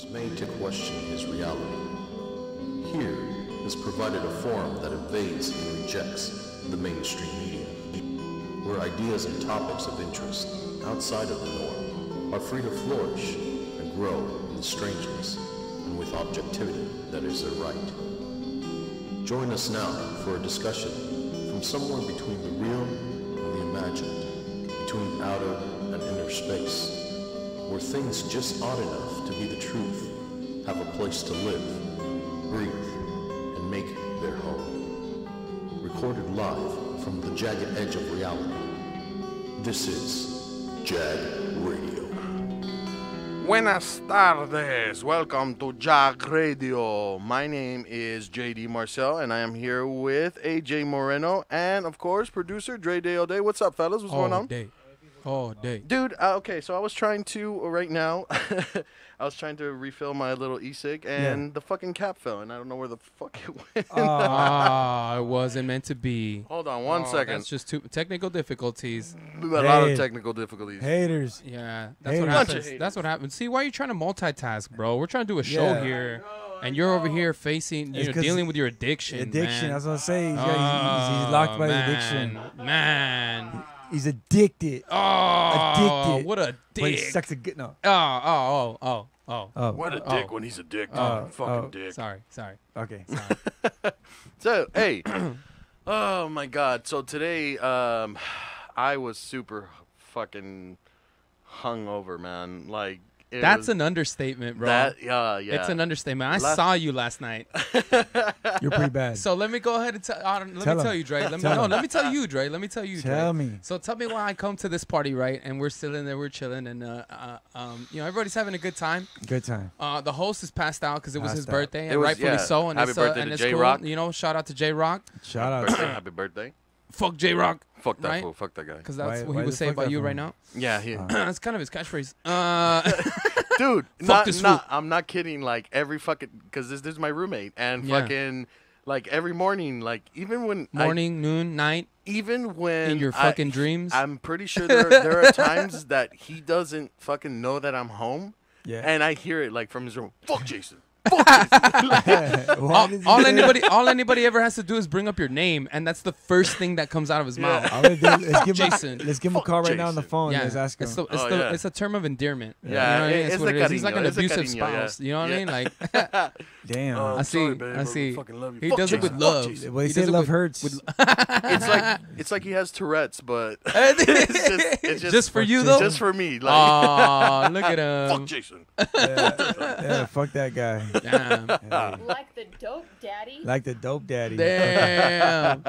is made to question his reality. Here is provided a forum that evades and rejects the mainstream media, where ideas and topics of interest outside of the norm are free to flourish and grow in the strangeness and with objectivity that is their right. Join us now for a discussion from somewhere between the real and the imagined, between outer and inner space, where things just odd enough to be the truth have a place to live, breathe, and make their home. Recorded live from the jagged edge of reality, this is JAG Radio. Buenas tardes, welcome to JAG Radio. My name is JD Marcel, and I am here with AJ Moreno, and of course, producer Dre Day All Day. What's up, fellas? What's going on? All day. Dude, okay, so I was trying to, right now, I was trying to refill my little e-cig, and the fucking cap fell, and I don't know where the fuck it went. It wasn't meant to be. Hold on one second. That's just two technical difficulties. A lot of technical difficulties. Haters. Yeah, that's what happens. That's what happens. See, why are you trying to multitask, bro? We're trying to do a show here, and you're over here facing, dealing with your addiction. Addiction, man. I was gonna say. He's locked by addiction. Man. He's addicted. Addicted. What a dick. When he sucks a good, no. Oh. What a dick when he's addicted. Fucking dick. Sorry. Okay. Sorry. So, hey. Oh, my God. So, today, I was super fucking hungover, man. Like, that's an understatement, bro. Yeah. It's an understatement. I saw you last night. You're pretty bad. So let me go ahead and let me tell you, Dre. Let me tell you, Dre. Tell me. So tell me why I come to this party, right? And we're still in there, we're chilling, and everybody's having a good time. Good time. The host is passed out because it was his birthday, and was, rightfully so. And happy birthday to J-Rock. Cool. Shout out to J-Rock. Shout out. Happy birthday. Fuck J-Rock. Fuck that right? fool. Fuck that guy. Because that's what why he would the say fuck about that you fool? right now. Yeah, That's kind of his catchphrase. Dude, Fuck this fool. I'm not kidding. Like, every fucking, because this is my roommate, and fucking, like, every morning, like, even when morning, noon, night, even when in your fucking dreams, I'm pretty sure there are times that he doesn't fucking know that I'm home, and I hear it like from his room. Fuck Jason. Fuck Jason. all anybody ever has to do is bring up your name, and that's the first thing that comes out of his mouth. Jason. Let's give him a call right now on the phone. Yeah. Let's ask him. It's a term of endearment. Yeah, it's what it is. He's like an It's a abusive cariño, spouse. You know what I mean? Like, damn. I see. Sorry, babe, I see. fucking love you. He Fuck does it with Jason. love. Fuck Jason. Well, he said love hurts. It's like he has Tourette's, but it's just for you though. Just for me. Like, oh, look at him. fuck Jason. Yeah, fuck that guy. Damn. Like the dope daddy. Like the dope daddy. Damn.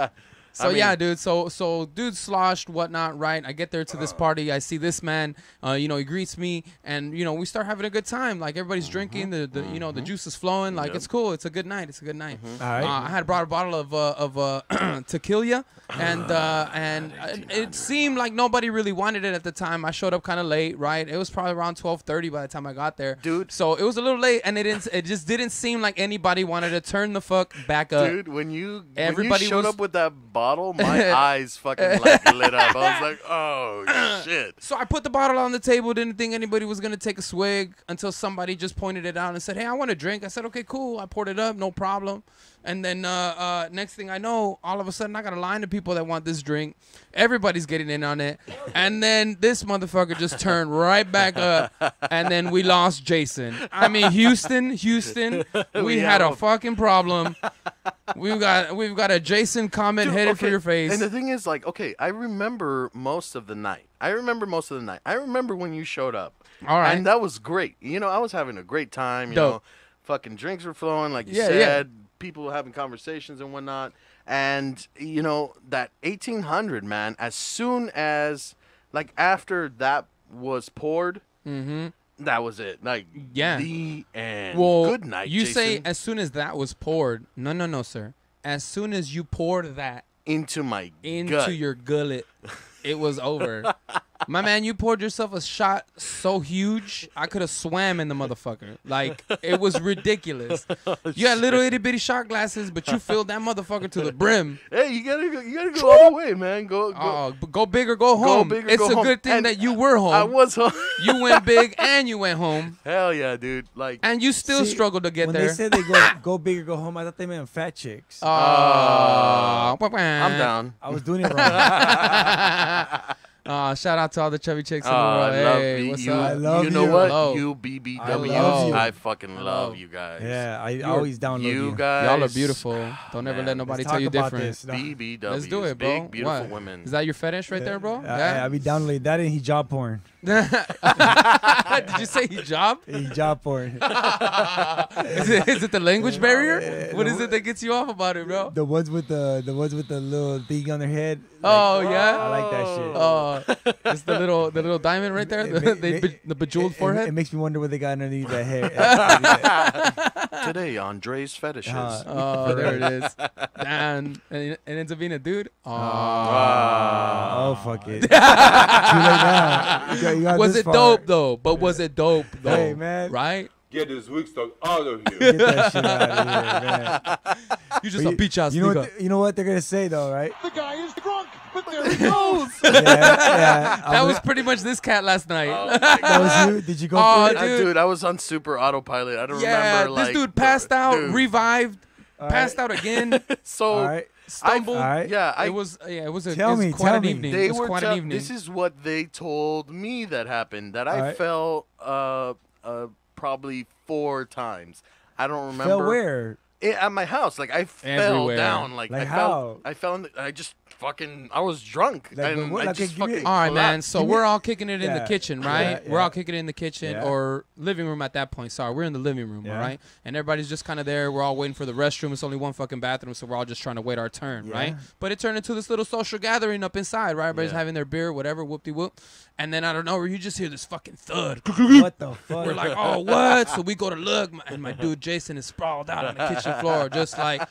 So I mean, yeah, dude. So dude sloshed whatnot, right? I get there to this party. I see this man. He greets me, and we start having a good time. Like everybody's drinking. The juice is flowing. Like it's cool. It's a good night. All right. I had brought a bottle of tequila, and it seemed like nobody really wanted it at the time. I showed up kind of late, right? It was probably around 12:30 by the time I got there, dude. So it was a little late, and it just didn't seem like anybody wanted to turn the fuck back up. Dude, when you Everybody showed was- up with that bottle, my eyes fucking like lit up. I was like, oh shit. So I put the bottle on the table, didn't think anybody was gonna take a swig until somebody just pointed it out and said, hey, I want a drink. I said, okay, cool. I poured it up, no problem. And then next thing I know, all of a sudden I got a line of people that want this drink. Everybody's getting in on it. And then this motherfucker just turned right back up, and then we lost Jason. I mean, Houston, we had a fucking problem. We've got a Jason comment headed for your face. And the thing is, like, okay, I remember most of the night. I remember when you showed up. All right. And that was great. I was having a great time. You Dope. know, fucking drinks were flowing, like you said. People having conversations and whatnot. And, that 1800, man, as soon as, like, after that was poured, that was it. Like, the end. Well, good night, you Jason. say as soon as that was poured. No, sir. As soon as you poured that into my into gut. your gullet, it was over. My man, you poured yourself a shot so huge, I could have swam in the motherfucker. Like, it was ridiculous. You had little itty bitty shot glasses, but you filled that motherfucker to the brim. Hey, you gotta go all the way, man. Go big or go home. big or it's go a home. good thing And that you were home. I was home. You went big and you went home. Hell yeah, dude. Like, And you still See, struggled to get when there. they said they go big or go home, I thought they meant fat chicks. I'm I'm down. I was doing it wrong. Shout out to all the chubby chicks in the Oh, world. I love Hey, you. what's you, up? I love you know you. what? Hello. You BBW. I love you. I fucking love Hello. you guys. Yeah, I always download you. You guys. Y'all are beautiful. Don't ever man. let nobody Let's tell talk you about different. this. No. BBW. Let's do it, bro. Big, beautiful What? women. Is that your fetish right there, bro? I be downloading that and he job porn. Did you say hijab? He job porn. Is it the language barrier? What is it that gets you off about it, bro? The ones with the little thing on their head. Oh I yeah. like that shit. It's the little diamond right there. The bejeweled forehead. It makes me wonder what they got underneath that hair. Today on Dre's Fetishes. Oh, there it is. And it ends up being a dude. Oh, fuck it. Too late now. You got Was this it far. dope though? But was it dope though? Hey, man. Right? Get this weak stuff out of here. Get that shit out of here, man. You just But a beach ass you know nigga. what? You know what they're gonna say though, right? The guy is drunk, but there he goes. Yeah. That was pretty much this cat last night. That was you. Did you go Oh, for it? dude. Dude, I was on super autopilot. I don't Yeah, remember. this like, dude passed out, dude. revived, All passed out again, So All right. stumbled. I, All right. yeah, It was I, it was Tell it was me, quite tell an me. evening. they It was were quite an evening. this is what they told me that happened. That I Alright. fell probably 4 times. I don't remember. Fell where? At my house. Like I fell Everywhere. down. Like, Like I how? fell. I fell. I just fucking. I was drunk. Like, and what- I like, just give me- fucking. All right, man. collapsed. So we're all kicking it in the Yeah. kitchen, right? Yeah, We're yeah. all kicking it in the kitchen Yeah. or living room at that point. Sorry, we're in the living room, Yeah. all right? And everybody's just kind of there. We're all waiting for the restroom. It's only one fucking bathroom, so we're all just trying to wait our turn, Yeah. right? But it turned into this little social gathering up inside, right? Everybody's Yeah. having their beer, whatever, whoop-de-whoop. And then I don't know, you just hear this fucking thud. What the fuck? We're like, oh, what? So we go to look, and my dude Jason is sprawled out on the kitchen floor, just like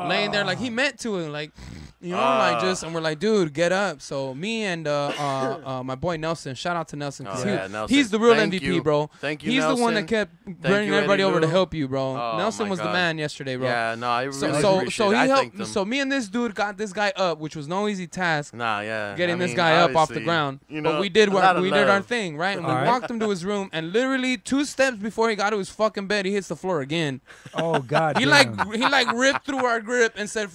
laying there, like he meant to, and like, you know, like just, and we're like, dude, get up. So me and my boy Nelson, shout out to Nelson, because Oh, yeah, Nelson. he's the real Thank MVP, you. bro. Thank you, He's the one that Nelson. kept bringing you, everybody Eddie over to Lou. help you, bro. Oh, Nelson my was the God. man yesterday, bro. Yeah, no, I really So appreciate it. he I helped. thanked him. So me and this dude got this guy up, which was no easy task. Nah, yeah. Getting I this mean, guy up off the obviously, ground, you know, but we did a lot of our love. thing, right? And we All right. walked him to his room, and literally 2 steps before he got to his fucking bed, he hits the floor again. Oh God. He damn. like ripped through our grip and said,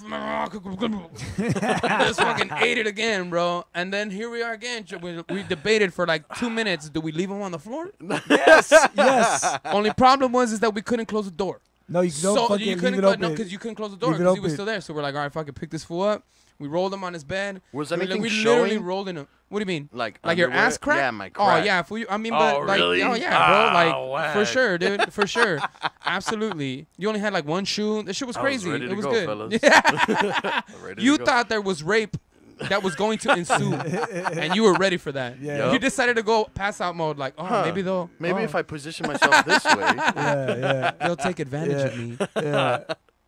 just fucking ate it again, bro. And then here we are again. We debated for like 2 minutes. Do we leave him on the floor? Yes. Yes. Only problem was that we couldn't close the door. No, you don't So fucking you couldn't leave it go, open. no, because you couldn't close the door Leave it because he was open. still there. So we're like, all right, fucking pick this fool up. We rolled him on his bed. Was we anything literally showing? rolled in him. What do you mean? Like your underwear? ass crack? Yeah, my Oh crack. yeah, I mean, Oh, but like, really? oh yeah, bro, Oh, like for whack. sure, dude, for sure, absolutely. You only had like one shoe. This shit was I was crazy. ready It to was go, good. fellas. Yeah. Ready to You go. thought there was rape that was going to ensue, and you were ready for that. Yeah. You decided to go pass out mode, like, oh, maybe they'll, Maybe oh, if I position myself this way. Yeah. they'll take advantage of me. Yeah.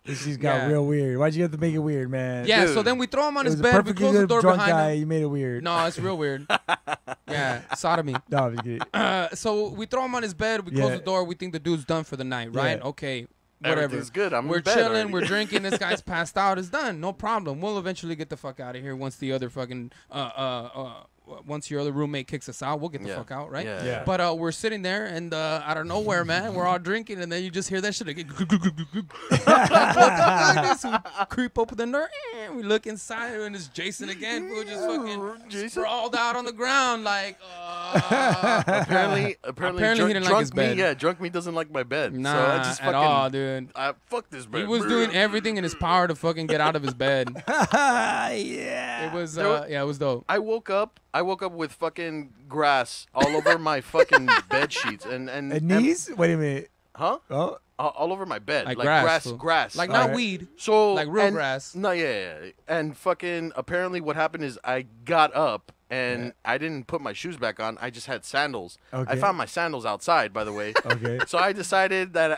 This just got Yeah. real weird. Why'd you have to make it weird, man? Yeah, so Dude. then we throw him on It his was a bed. We perfectly close the good door drunk behind guy. him. You made it weird. No, it's real weird. Yeah, sodomy. No, I'm just kidding. So we throw him on his bed. We close Yeah. the door. We think the dude's done for the night, right? Yeah. Okay, whatever. Everything's good. I'm We're in bed chilling. already. We're drinking. This guy's passed out. It's done. No problem. We'll eventually get the fuck out of here once the other fucking once your other roommate kicks us out. We'll get the Yeah. fuck out, right? Yeah. Yeah. But we're sitting there, and out of nowhere, man, we're all drinking, and then you just hear that shit again. What the fuck? So we creep open the door, and we look inside, and it's Jason again. We're just fucking Jason? sprawled out on the ground, like. Apparently Apparently he didn't like drunk his me. bed. Yeah, drunk me doesn't like my bed. Nah, so I just at fucking, all, dude. fuck this bed. He was doing everything in his power to fucking get out of his bed. Yeah. It was, There wa- yeah, it was dope. I woke up with fucking grass all over my fucking bed sheets and Knees? Wait a minute. huh? Oh. All over my bed, Like like grass, grass, fool. Like not Alright. weed, so like real and- grass. No, yeah. And fucking apparently what happened is I got up and I didn't put my shoes back on. I just had sandals. Okay. I found my sandals outside, by the way. Okay. So I decided that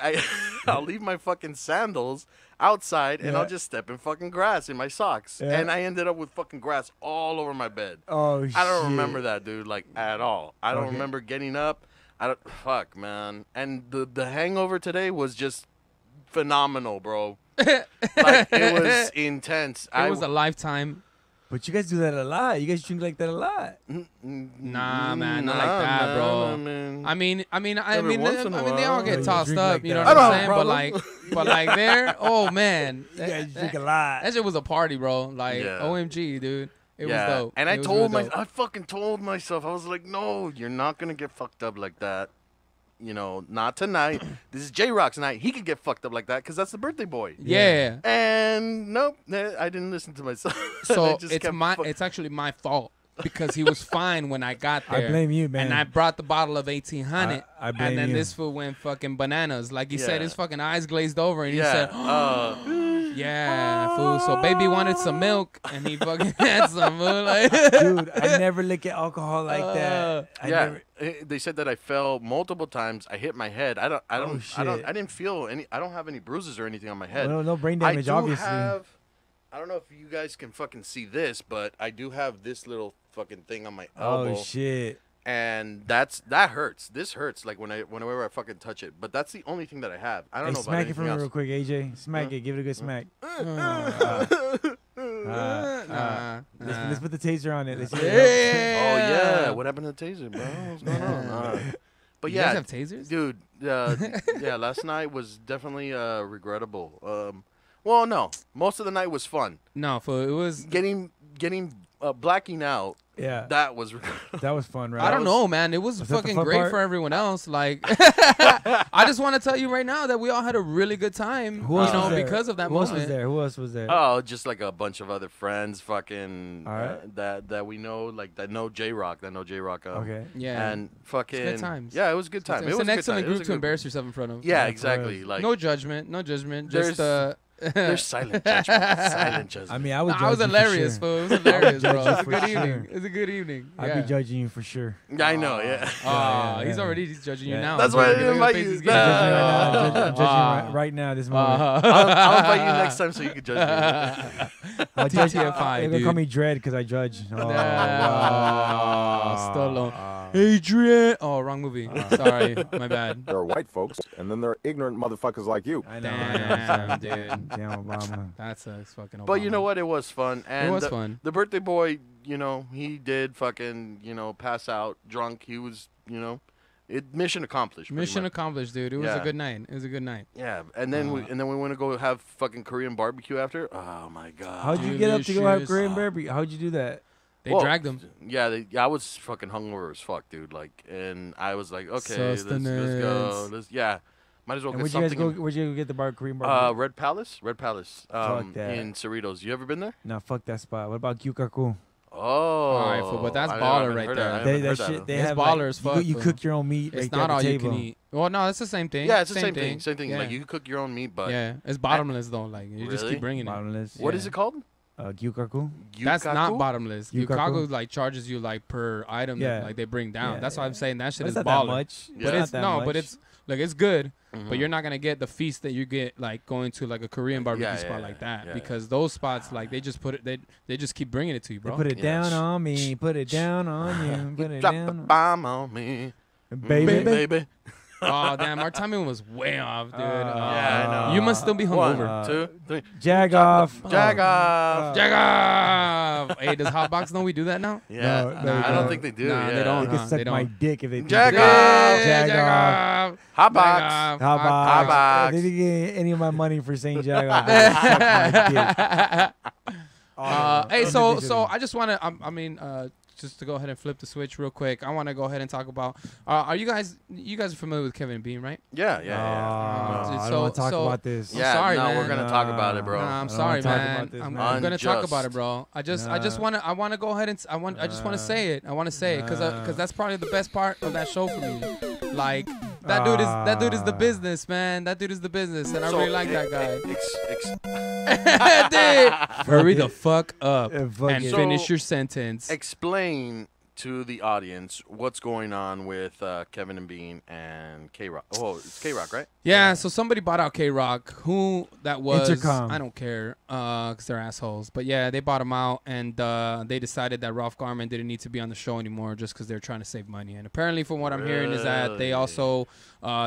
I'll leave my fucking sandals outside, and Yeah. I'll just step in fucking grass in my socks. Yeah. And I ended up with fucking grass all over my bed. Oh shit. I don't remember that, dude, like, at all. I don't Okay. remember getting up. Fuck, man. And the hangover today was just phenomenal, bro. Like, it was intense. It was a lifetime. But you guys do that a lot. You guys drink like that a lot. Nah, man, not like that, bro. Man. I mean, Every once in a they all while. get You tossed drink up. like You know that. what I I'm don't saying? have But problem. like there, oh man, You guys drink a lot. that shit was a party, bro. Like Yeah. OMG, dude. It was Yeah. dope. And I It was told really dope. I fucking told myself, I was like, no, you're not gonna get fucked up like that. You know, not tonight. This is J-Rock's night. He could get fucked up like that because that's the birthday boy. Yeah. And nope, I didn't listen to myself. So I just it's kept it's actually my fault because he was fine when I got I there. blame you, man. And I brought the bottle of 1800, I blame and then you. this fool went fucking bananas. Like he said, Yeah. his fucking eyes glazed over, and he Yeah. said, "Yeah, fool." So baby wanted some milk, and he fucking had some. Fool. Like, Dude, I never look at alcohol like that. I yeah, never, they said that I fell multiple times. I hit my head. I shit. didn't feel any. I don't have any bruises or anything on my head. no brain I damage, do obviously. have. I don't know if you guys can fucking see this, but I do have this little fucking thing on my elbow, Oh shit. and that hurts. This hurts like whenever I fucking touch it. But that's the only thing that I have. I don't Hey, know about smack it anything for me else. real quick, AJ. Smack it. Give it a good smack. Let's put the taser on it. Let's hear it. Oh yeah, what happened to the taser, bro? What's going on? But you yeah, guys have tasers? dude. Yeah, last night was definitely regrettable. Well, no, most of the night was fun. No, fool. It was. Getting blacking out. Yeah, That was. that was fun, right? I don't know, man. It was Was that the fucking fun great part? for everyone else. Like, I just want to tell you right now that we all had a really good time. Who else you know, was there? because of that Who moment. else was there? Who else was there? Oh, just like a bunch of other friends, fucking All right. that we know, like that know J-Rock. Okay. Yeah. And fucking times. Yeah, it was a good time. It's It an was a good excellent time. It was group a to good- embarrass yourself in front of. Yeah, Yeah, exactly. Like No judgment. No judgment. Just there's silent judgment. Silent judgment. I mean, I would. I was judge you for hilarious, sure. fool. It was hilarious, bro. It was a for good sure. evening. It was a good evening. I'd Yeah. be judging you for sure. Yeah, I know. Yeah. Oh, Yeah, he's yeah. already judging you Yeah. now. That's why I Look didn't at the invite face you. he's I'm getting. judging you right now. This moment. I'll invite you next time so you can judge me. I'll judge you. TTFI, They're gonna dude. call me Dread because I judge. Oh, Oh, Stallone. Adrian. Oh, wrong movie. Sorry, my bad. There are white folks, and then there are ignorant motherfuckers like you. I know. Damn, dude. Damn, Obama. That's a fucking. But you Obama. know what? It was fun. And was the, fun. The birthday boy, he did fucking, pass out drunk. He was, mission accomplished. pretty Mission much. accomplished, dude. It was a Yeah. good night. It was a good night. Yeah, and then we went to go have fucking Korean barbecue after. Oh my god. How'd you get up to go have Delicious. Korean barbecue? How'd you do that? They Well, dragged him. Yeah, I was fucking hungover as fuck, dude. Like, and I was like, okay, let's go. Sustenance. Might as well And get where'd you guys something. go? Where'd you go get the Korean barbecue? Red Palace, Fuck that. in Cerritos. You ever been there? Nah, fuck that spot. What about Gyukaku? Oh, Alright, fool, but that's I baller haven't right heard there. that. I They, haven't that heard that. shit. They It's have baller like, as you, fuck, you fool. cook your own meat It's right not there at all the you table. can eat. Well, no, it's the same thing. Yeah, it's the same thing. Same thing. Yeah. Like you can cook your own meat, but Yeah, it's bottomless though. Like you just Really? keep bringing it. Bottomless. what Yeah. is it called? Gyukaku. That's not Yukaku? bottomless. Yukaku? Yukaku like charges you like per item Yeah. that like they bring down. Yeah, That's why I'm saying that shit That's is not that baller. much. Yeah. But Not it's that no, much. but it's like it's good. Mhm. But you're not gonna get the feast that you get like going to like a Korean barbecue Yeah, spot yeah, like that yeah. because those spots like they just put it they just keep bringing it to you, They bro. put it Yeah, down on me. Put it down on you. Put it Drop a down, bomb on me, baby. baby. Oh damn, our timing was way off, dude. Yeah, I know. You must still be hungover. 1, 2, 3. Jag off. Jag off. Jag off. Hey, does Hotbox know we do that now? Yeah, No, nah, they I don't don't. think they do. Nah, they yeah. don't. They can They suck my don't. dick if they Jag think off. Jag Jag off. off. Hot box. Jag off. How about Hot box. they didn't get any of my money for saying jag off. They suck my dick. Hey, so I just want to, I mean, just to go ahead and flip the switch real quick. I want to go ahead and talk about. Are you guys are familiar with Kevin Bean, right? Yeah, yeah, I So- don't want to talk so- about this. yeah. sorry, no, man. we're gonna talk about it, bro. Nah, I'm I don't sorry, wanna talk man. about this, I'm man. gonna talk Unjust. about it, bro. I just wanna go ahead and I just wanna say it. I wanna say it because that's probably the best part of that show for me. Like that dude is the business, man. That dude is the business, and I really like that guy. Dude, hurry the fuck up Fuck and it. finish So- your sentence. Explain to the audience what's going on with Kevin and Bean and K-Rock. Oh, it's K-Rock, right? Yeah, so somebody bought out K-Rock. Who that was, Intercom. I don't care, because they're assholes. But yeah, they bought him out, and they decided that Ralph Garman didn't need to be on the show anymore just because they're trying to save money. And apparently, from what I'm hearing, is that they also,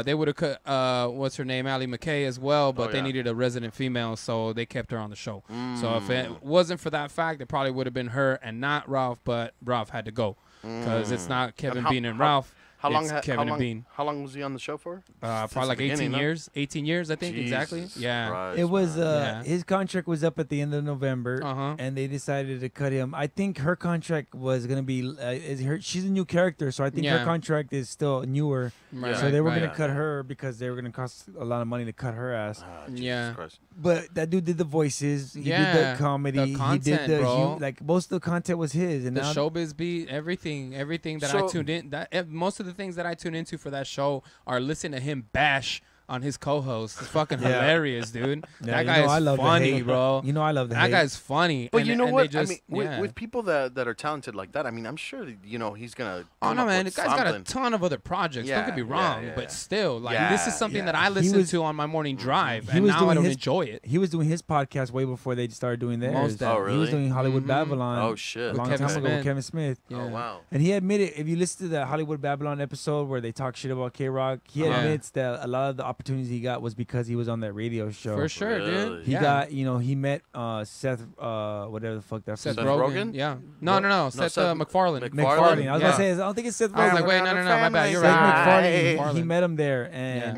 they would have cut, what's her name, Allie McKay as well, but they needed a resident female, so they kept her on the show. So if it wasn't for that fact, it probably would have been her and not Ralph, but Ralph had to go because it's not Kevin, Bean, and Ralph. How long? Kevin and Bean. How long was he on the show for? Probably like 18 years. 18 years, I think, Jesus exactly. Yeah. Christ, It was man. his contract was up at the end of November, and they decided to cut him. I think her contract was gonna be she's a new character, so I think her contract is still newer. Right, so they were gonna right. cut her because they were gonna cost a lot of money to cut her ass. Yeah. Christ. But that dude did the voices. He did the comedy. The content, he did the bro. like most of the content was his. And The now showbiz beat, everything that I tuned in. Most of the things that I tune into for that show are listening to him bash on his co-host. It's fucking hilarious, dude. That guy is funny, bro. You know I love that guy's funny. But and, you know and what? They just, I mean, with people that are talented like that, I mean, I'm sure that, he's gonna. Oh no, man! The with guy's got a something. ton of other projects. Don't get me wrong, but still, like this is something that I He listen was- to on my morning drive, he and was now I doing don't his- enjoy it. He was doing his podcast way before they started doing theirs. Most Oh, really? He was doing Hollywood Babylon. Oh shit! A With long Kevin time ago Smith. with Kevin Smith. Yeah. Oh wow! And he admitted, if you listen to the Hollywood Babylon episode where they talk shit about K-Rock, he admits that a lot of the opportunities he got was because he was on that radio show. For sure, Really? dude. He got, he met Seth, whatever the fuck that Seth fuck- Rogen. Rogen? Yeah. No. Seth MacFarlane. MacFarlane. McFarlane. I was Yeah. gonna say, I don't think it's Seth Rogen. I was like, wait, no, my bad. You're Seth right. MacFarlane. He met him there, and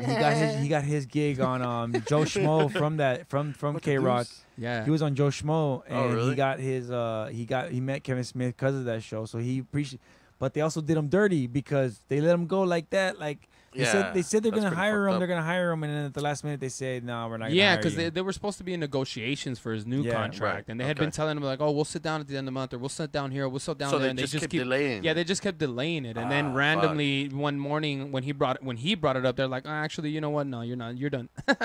he got his gig on Joe Schmo from K-Rock. Yeah. He was on Joe Schmo, and really? he got his he met Kevin Smith because of that show. So he appreciated. But they also did him dirty because they let him go like that. Like they said they're that's gonna pretty hire fucked him. up. They're gonna hire him, and then at the last minute they said, "No, we're not." Yeah, because because they were supposed to be in negotiations for his new Yeah. contract, Right. and they had been telling him like, "Oh, we'll sit down at the end of the month, or we'll sit down here, we'll sit down So there." they And just kept keep delaying. Yeah, they just kept delaying it, and then randomly one morning when he brought it up, they're like, "Actually, you know what? No, you're not. You're done." But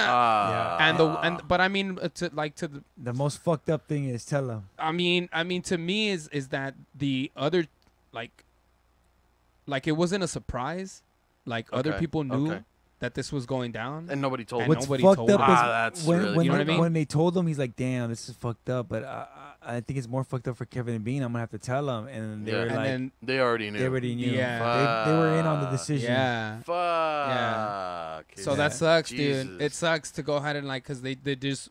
I mean, to the the most fucked up thing is tell him. I mean, to me is that the other, like it wasn't a surprise, like other people knew that this was going down, and nobody told him. What's nobody fucked told up him. that's is when really when, You know what I mean? when they told him, he's like, "Damn, this is fucked up." But I think it's more fucked up for Kevin and Bean. I'm gonna have to tell him, and they were And like, then They already knew. they already knew. Yeah. They were in on the decision. yeah. Fuck. Yeah. So Yeah. that sucks, Jesus. dude. It sucks to go ahead and because they just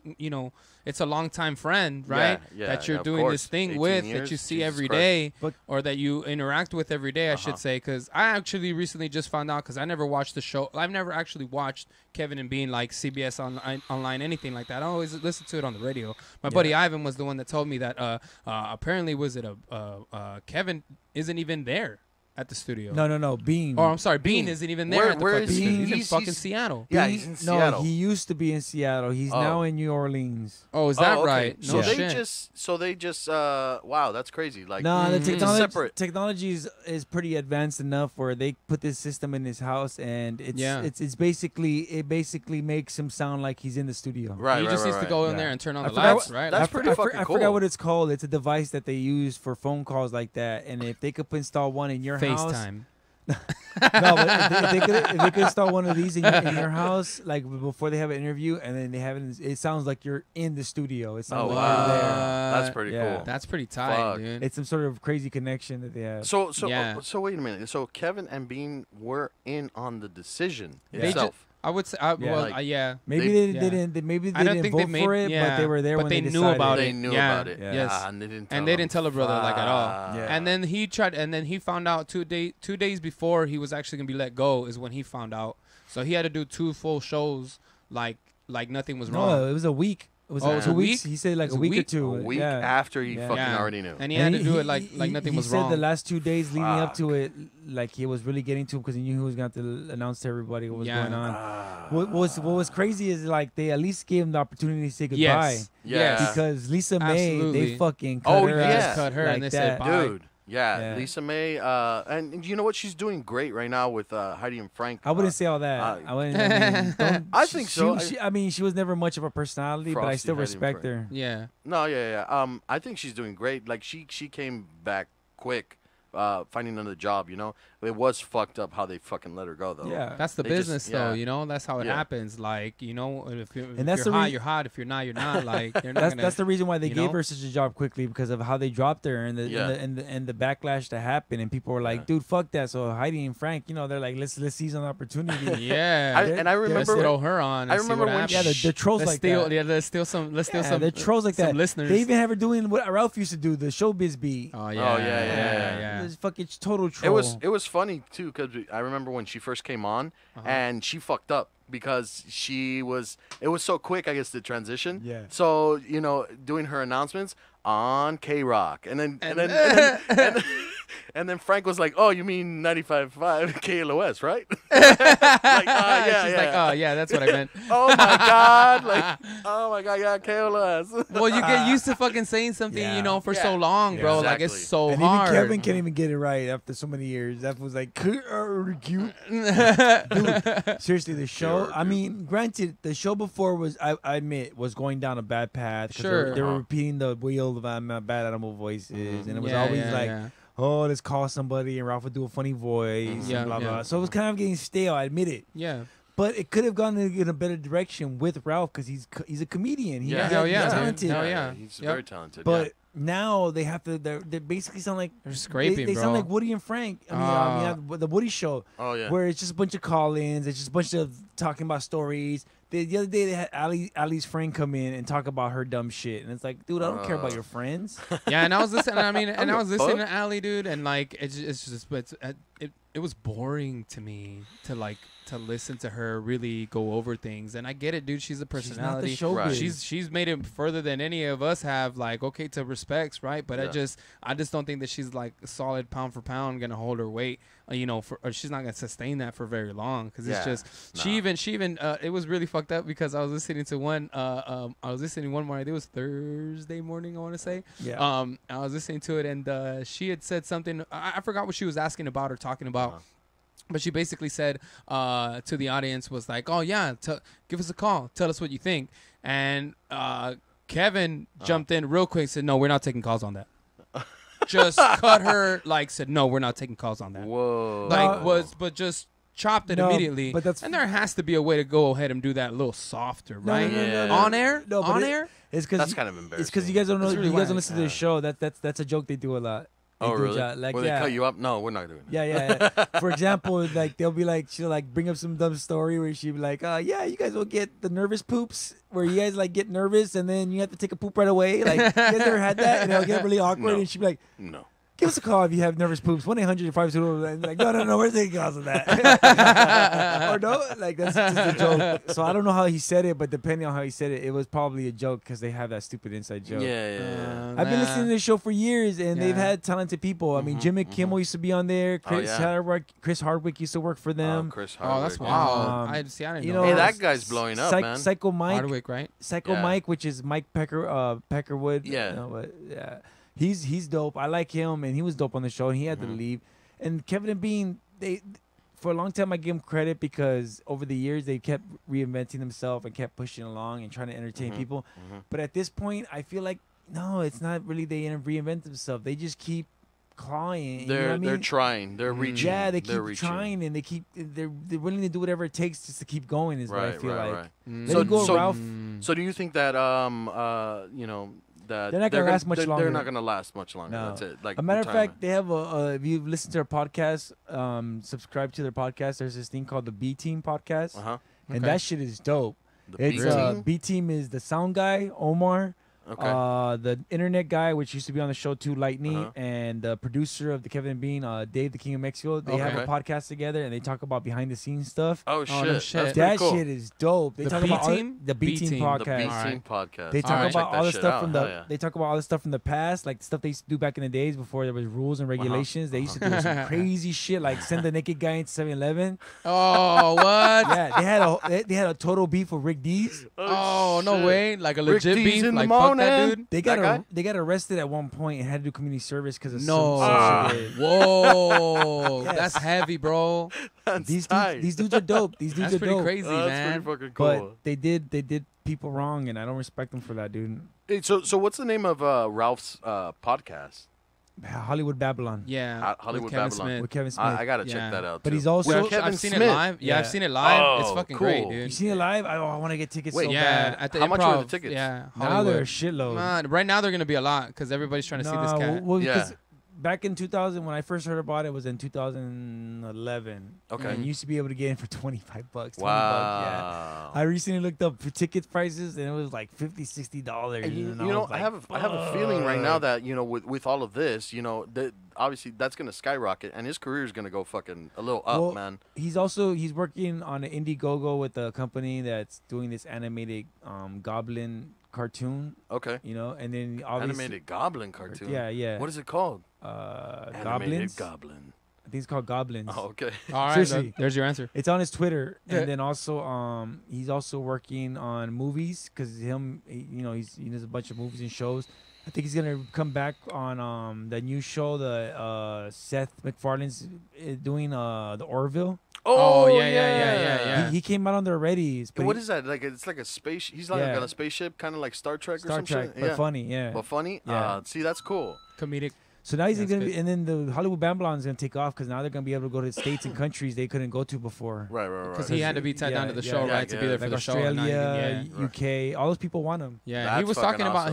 it's a longtime friend, right? Yeah, that you're of doing course. this thing 18 with years? that you see Jesus every Christ. day, But- or that you interact with every day, I should say. Because I actually recently just found out because I never watched the show. I've never actually watched Kevin and Bean like CBS online, anything like that. I always listen to it on the radio. My buddy Ivan was the one that told me that apparently Kevin isn't even there at the studio. No. Bean. Oh, I'm sorry. Bean isn't even there at the Where fucking is he? studio. He's in He's- fucking he's- Seattle. Yeah, Bean- he's in no, Seattle. he used to be in Seattle. He's now in New Orleans. Oh, is that okay. right? So No they shit. just wow, that's crazy. Like No, the separate. technology is pretty advanced enough where they put this system in his house, and it basically makes him sound like he's in the studio. Right, He just needs to go in Yeah. there and turn on I the forgot lights, what- right? that's pretty fucking I cool. forgot what it's called. It's a device that they use for phone calls like that, and if they could install one in your house, FaceTime. no, but if they could install one of these in your house, like before they have an interview, and then they have it sounds like you're in the studio. It sounds Oh like wow, you're there. that's pretty Yeah. cool. That's pretty tight, Fuck. dude. It's some sort of crazy connection that they have. So Yeah. wait a minute. So Kevin and Bean were in on the decision They itself. I would say, Like, Maybe They- they didn't. Maybe they I don't didn't think vote they made for it, but they were there but when they they knew decided. about They it. knew Yeah. about it. Yeah. Yes. And they didn't And they him. didn't tell her brother like at all. Fuck. Yeah. And then he found out 2 days before he was actually gonna be let go is when he found out. So he had to do 2 full shows like nothing was wrong. No, it was a week. It was Oh, like it was 2 a weeks. week? He said like It a was week or two. A week yeah. after he Yeah. fucking Yeah. already knew. And he had to do it like he- nothing he was said wrong. the last 2 days leading up Fuck. to it, like he was really getting to it because he knew he was going to have to announce to everybody what was Yeah. going on. What was crazy is like they at least gave him the opportunity to say goodbye. Yes. Yeah. Yes. Because Lisa May, Absolutely. they fucking cut Oh, her yeah. ass Cut her like and they that. said bye. Dude. Yeah, Yeah. Lisa May, and you know what? She's doing great right now with Heidi and Frank. I wouldn't say all that. I wouldn't. I think so. She was never much of a personality, but I Frosty, still Heidi and respect Frank. her. Yeah. No, yeah. I think she's doing great. Like she came back quick finding another job. You know, it was fucked up how they fucking let her go though. Yeah, that's the business though. You know, that's how it Yeah. happens. Like, you know, if you're the hot, you're hot. If you're not, you're not. Like, they're not that's the reason why they you gave know? her such a job quickly, because of how they dropped her and the backlash that happened, and people were like, dude, fuck that. So Heidi and Frank, you know, they're like, let's seize on the opportunity. Yeah, I remember let's throw her on. And I remember see what when happens. the trolls let's like steal, that. Yeah, let's steal some. Let's steal some. The trolls like that. Listeners. They even have her doing what Ralph used to do, the showbiz beat. Oh yeah, yeah. This fucking total troll. It was funny too, because I remember when she first came on and she fucked up because it was so quick, I guess, the transition. Yeah. So, you know, doing her announcements on K-Rock, and then Frank was like, "Oh, you mean 95.5 KLOS, right?" She's yeah. like, oh yeah, that's what I meant. Oh my god, yeah, KLOS. Well, you get used to fucking saying something, you know, for so long, bro. Exactly. Like, it's so and hard. even Kevin can't even get it right after so many years. That was like, cute. Dude, seriously, the show. I mean, granted, the show before was, I admit, was going down a bad path. Sure. They were repeating the wheel of bad animal voices, and it was always oh, let's call somebody, and Ralph would do a funny voice, and blah, blah. So it was kind of getting stale, I admit it. Yeah. But it could have gone in a better direction with Ralph, because he's a comedian. He's talented. Hell yeah. He's very talented. But now they have to, they basically sound like, they're scraping, they bro. sound like Woody and Frank. I mean, the Woody Show. Oh, yeah. Where it's just a bunch of call-ins. It's just a bunch of talking about stories. The other day they had Ali's friend come in and talk about her dumb shit, and it's like, dude, I don't care about your friends. Yeah, and I was listening. I mean, and I was listening to Ali, dude, and like it was boring to me to listen to her really go over things. And I get it, dude. She's a personality. She's not the showbiz. Right. She's made it further than any of us have. Like, okay, to respects, right? But Yeah. I just don't think that she's like solid pound for pound gonna hold her weight. You know, or she's not gonna sustain that for very long, because it's just she even it was really fucked up, because I was listening to one one morning. It was Thursday morning, I want to say. Yeah. I was listening to it, and she had said something. I forgot what she was asking about or talking about. But she basically said to the audience, was like, "Oh yeah, give us a call, tell us what you think." And Kevin jumped in real quick, said, "No, we're not taking calls on that." Just cut her, said, "No, we're not taking calls on that." Whoa. But just chopped it immediately. But and there has to be a way to go ahead and do that a little softer, right? no. On air, No, but on air. It's because That's kind of embarrassing. It's because you guys don't know. That's really You guys don't whack. listen to the show. That's a joke they do a lot. They Oh, do a really? job. Like, Will they cut you up? No, we're not doing that. Yeah. For example, like they'll be like, she'll like bring up some dumb story where she'll be like, yeah, you guys will get the nervous poops where you guys like get nervous and then you have to take a poop right away. Like, you guys ever had that? And it'll get really awkward, No. and she'll be like, No. give us a call if you have nervous poops. 1-800-520. And like, no, we're taking calls on that. Or no, like that's just a joke. So I don't know how he said it, but depending on how he said it, it was probably a joke because they have that stupid inside joke. Yeah. I've been listening to this show for years, and they've had talented people. I mean, Jimmy Kimmel used to be on there. Chris Hardwick used to work for them. Chris Hardwick. Oh, that's wild. I didn't know. Hey, that guy's blowing up, man. Psycho Mike. Hardwick, right? Psycho Mike, which is Mike Peckerwood. Yeah. He's dope. I like him, and he was dope on the show, and he had to leave. And Kevin and Bean, they for a long time I give them credit because over the years they kept reinventing themselves and kept pushing along and trying to entertain people. But at this point, I feel like no, it's not really they reinvent themselves. They just keep clawing. They're trying. They're reaching. Yeah, they keep trying, and they're willing to do whatever it takes just to keep going. Is what I feel like. Right. Ralph. So do you think that that they're not gonna last much longer. They're not gonna last much longer. No. That's it. Like a matter of fact, they have if you listen to their podcast, subscribe to their podcast. There's this thing called the B Team podcast, and that shit is dope. B Team is the sound guy, Omar. The internet guy, which used to be on the show too, Lightning, and the producer of the Kevin and Bean, Dave, the King of Mexico. They have a podcast together, and they talk about behind the scenes stuff. Oh shit! That shit is dope. They talk about the B Team podcast. The B Team podcast. They talk about all the stuff from the. They talk about all the stuff from the past, like stuff they used to do back in the days before there was rules and regulations. They used to do some crazy shit, like send the naked guy into 7-Eleven. Oh, what? Yeah, they had a total beef with Rick Dees. Oh, no way! Like a legit beef. In like the fuck that dude. They got arrested at one point and had to do community service because of some shit. Whoa, that's heavy, bro. These dudes are dope. These dudes that's are dope. Crazy, man. That's pretty fucking cool. But they did people wrong, and I don't respect them for that, dude. Hey, so what's the name of Ralph's podcast? Hollywood Babylon. Yeah, Hollywood with Kevin Babylon. Smith. With Kevin Smith. I gotta check that out. But too. he's also With Kevin I've seen Smith. it live. Yeah, I've seen it live. Oh, it's fucking cool. great, dude. You seen it live? I want to get tickets Wait, so Yeah, bad. at the How Improv. much were the tickets? Yeah, Now they're a Hollywood. shitload. Right now they're gonna be a lot because everybody's trying to see this cat. Well, Yeah. because back in 2000, when I first heard about it, was in 2011. Okay. And you used to be able to get in for $25, $20. Yeah. Wow. I recently looked up for ticket prices, and it was like $50, $60. And you and know, was like, I have a feeling right now fuck. that with all of this, that obviously that's gonna skyrocket, and his career is gonna go fucking a little up, Well, man. He's working on an Indiegogo with a company that's doing this animated goblin cartoon. Okay. And then obviously Animated goblin cartoon. Yeah. What is it called? Goblins. Animated goblin. I think it's called Goblins. Oh, okay. All right, Seriously. there's your answer. It's on his Twitter, Yeah. and then also he's also working on movies because he does a bunch of movies and shows. I think he's gonna come back on the new show that Seth MacFarlane's doing the Orville. Oh, yeah. He came out on there already. But What is that? Like it's like a space. He's like Yeah. on a spaceship, kind of like Star Trek or Star some Trek, shit. but Yeah. funny, yeah. But funny. Yeah. See, that's cool. Comedic. So now he's That's gonna good. be, and then the Hollywood Babylon is gonna take off because now they're gonna be able to go to states and countries they couldn't go to before. Right. Because he had to be tied down to the show, yeah, right, to be yeah. there for Like the show. and now he Australia, can- UK, all those people want him. Yeah, That's he was fucking talking about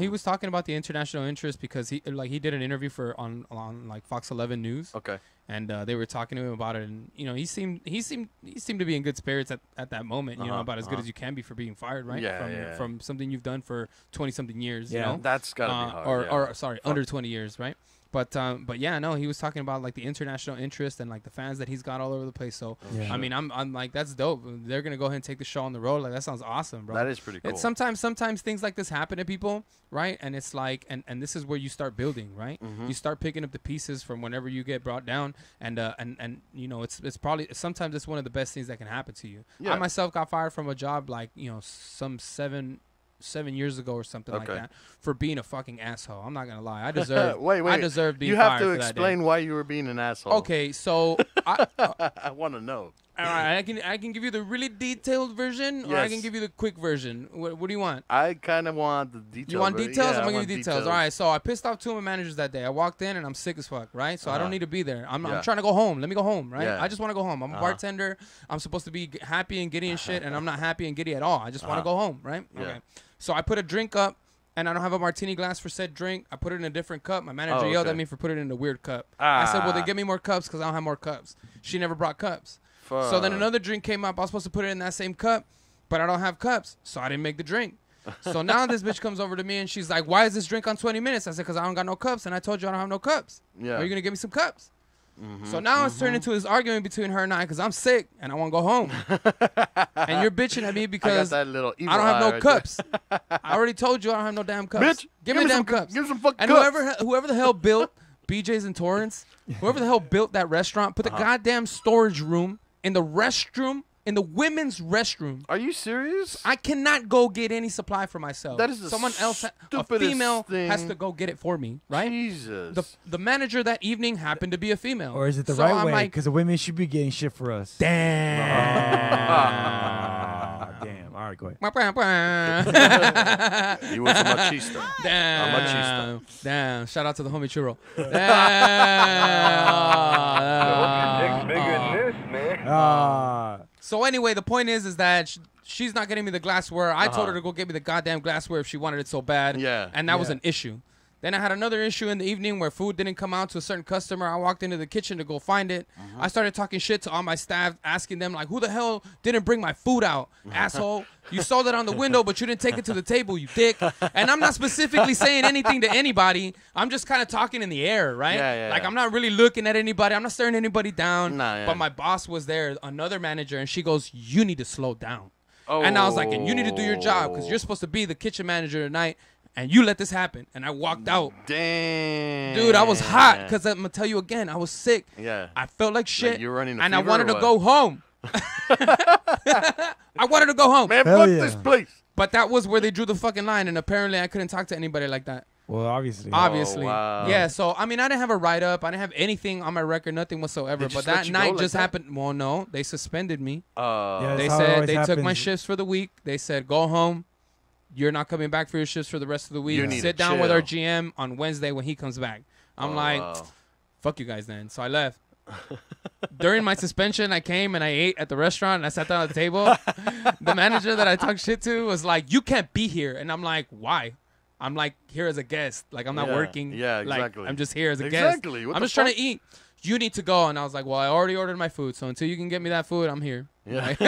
awesome. the international interest because he did an interview on like Fox 11 News, Okay. and they were talking to him about it, and he seemed to be in good spirits at that moment, about as good as you can be for being fired, right? Yeah, from something you've done for 20 something years, Yeah. That's gotta be hard. or sorry, under 20 years, right? But yeah, no, he was talking about like the international interest and like the fans that he's got all over the place. So Yeah. I mean, I'm like, that's dope. They're gonna go ahead and take the show on the road. Like that sounds awesome, bro. That is pretty cool. It's sometimes things like this happen to people, right? And it's like, and this is where you start building, right? Mm-hmm. You start picking up the pieces from whenever you get brought down, and it's probably sometimes it's one of the best things that can happen to you. Yeah. I myself got fired from a job like some 7 years ago or something like Okay. that for being a fucking asshole. I'm not gonna lie. I deserve. Wait. I deserve being You have fired to for that day. explain why you were being an asshole. Okay, so I want to know. all right, I can give you the really detailed version, or I Yes. can give you the quick version. What do you want? I kind of want the details. You want right? details? Yeah, I'm I gonna want give you details. All right, so I pissed off two of my managers that day. I walked in and I'm sick as fuck, right? So I don't need to be there. I'm Yeah. trying to go home. Let me go home, right? Yeah. I just want to go home. I'm a bartender. I'm supposed to be happy and giddy and shit, and I'm not happy and giddy at all. I just want to go home, right? Yeah. Okay. So I put a drink up, and I don't have a martini glass for said drink. I put it in a different cup. My manager Oh, yelled okay. at me for putting it in a weird cup. I said, well, Ah. then get me more cups because I don't have more cups. She never brought cups. So then another drink came up. I was supposed to put it in that same cup, but I don't have cups, so I didn't make the drink. So now this bitch comes over to me and she's like, why is this drink on 20 minutes? I said, because I don't got no cups, and I told you I don't have no cups. Yeah. Are you going to give me some cups? So now it's turned into this argument between her and I because I'm sick and I want to go home. And you're bitching at me I got because that little evil I don't have eye no right cups. I already told you I don't have no damn cups. Bitch, give me the damn some- cups. give me some fucking and cups. whoever the hell built BJ's in Torrance, whoever the hell built that restaurant, put the goddamn storage room in the restroom, in the women's restroom. Are you serious? I cannot go get any supply for myself. That is the someone else, a stupidest female, thing. has to go get it for me, right? Jesus. The manager that evening happened to be a female. Or is it the So right I'm way? like, Because the women should be getting shit for us. Damn. All right, go ahead. You was a machista. Damn. Damn. Shout out to the homie Churro. So anyway, the point is that she's not getting me the glassware. I told her to go get me the goddamn glassware if she wanted it so bad. Yeah. And that was an issue. Then I had another issue in the evening where food didn't come out to a certain customer. I walked into the kitchen to go find it. I started talking shit to all my staff, asking them, like, who the hell didn't bring my food out, asshole? You saw that on the window, but you didn't take it to the table, you dick. And I'm not specifically saying anything to anybody. I'm just kind of talking in the air, right? Yeah, like, I'm not really looking at anybody. I'm not staring anybody down. Nah, yeah. But my boss was there, another manager, and she goes, you need to slow down. And I was like, and you need to do your job because you're supposed to be the kitchen manager tonight. And you let this happen. And I walked out. Damn. Dude, I was hot because I'm going to tell you again, I was sick. Yeah. I felt like shit. you were running a and I fever wanted or to what? go home. I wanted to go home. Man, Hell fuck yeah. this place. But that was where they drew the fucking line. And apparently I couldn't talk to anybody like that. Well, obviously. Obviously. wow. Yeah, so, I mean, I didn't have a write-up. I didn't have anything on my record, nothing whatsoever. They But just let that you go night like just that? happened. Well, no. They suspended me. Yeah, They that's how it said always they took my happens. shifts for the week. They said, go home. You're not coming back for your shifts for the rest of the week. You need Sit to down with our chill. GM on Wednesday when he comes back. I'm like, fuck you guys then. So I left. During my suspension, I came and I ate at the restaurant and I sat down at the table. The manager that I talked shit to was like, you can't be here. And I'm like, why? I'm like here as a guest. Like, I'm not working. Yeah, exactly. Like, I'm just here as a guest. Exactly. I'm just trying to eat. You need to go. And I was like, well, I already ordered my food. So until you can get me that food, I'm here. Yeah. Like,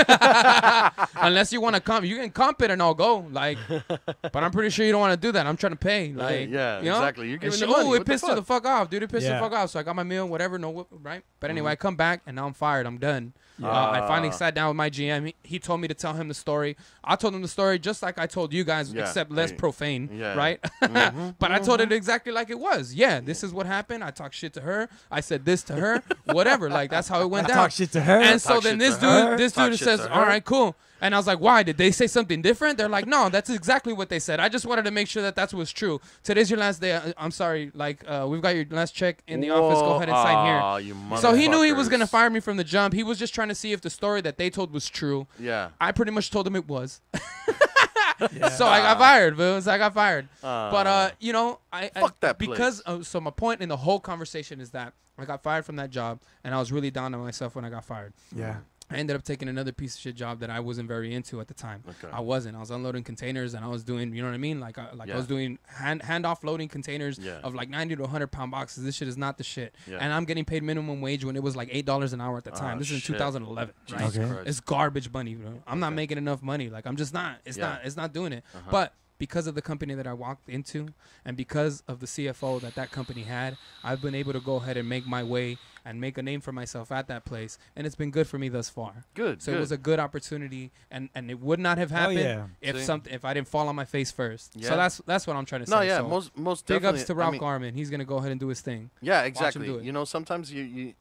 unless you want to come. You can comp it and I'll go. Like, but I'm pretty sure you don't want to do that. I'm trying to pay. Like, yeah, you know? exactly. You're giving the money. Oh, it pissed her the fuck off, dude. It pissed her the Yeah. fuck off. So I got my meal, whatever, no, right? But anyway, I come back and now I'm fired. I'm done. I finally sat down with my GM. He told me to tell him the story. I told him the story just like I told you guys, except less profane, right? But I told it exactly like it was. Yeah, this is what happened. I talked shit to her. I said this to her. Whatever. Like, that's how it went down. Talk shit to her. And so then this dude says, all right, cool. And I was like, why? Did they say something different? They're like, no, that's exactly what they said. I just wanted to make sure that that's what's true. Today's your last day. I'm sorry. Like, we've got your last check in the office. Go ahead and sign here. So he knew he was going to fire me from the jump. He was just trying to see if the story that they told was true. Yeah. I pretty much told him it was. So I got fired, boo. So I got fired. But, you know, fuck that place. Because, so my point in the whole conversation is that I got fired from that job, and I was really down on myself when I got fired. Yeah. I ended up taking another piece of shit job that I wasn't very into at the time. Okay. I wasn't. I was unloading containers and I was doing, you know what I mean? Like I was doing hand-off loading containers of like 90 to 100 pound boxes. This shit is not the shit. Yeah. And I'm getting paid minimum wage when it was like $8 an hour at the time. This is in 2011, right? Okay. It's garbage money, bro. I'm not making enough money. Like, I'm just not. It's not doing it. But because of the company that I walked into and because of the CFO that company had, I've been able to go ahead and make my way and make a name for myself at that place, and it's been good for me thus far. Good. So it was a good opportunity, and it would not have happened if I didn't fall on my face first. Yeah. So that's what I'm trying to say. No, yeah, so most big definitely. ups to Ralph Garman. He's gonna go ahead and do his thing. Yeah, exactly. You know, sometimes you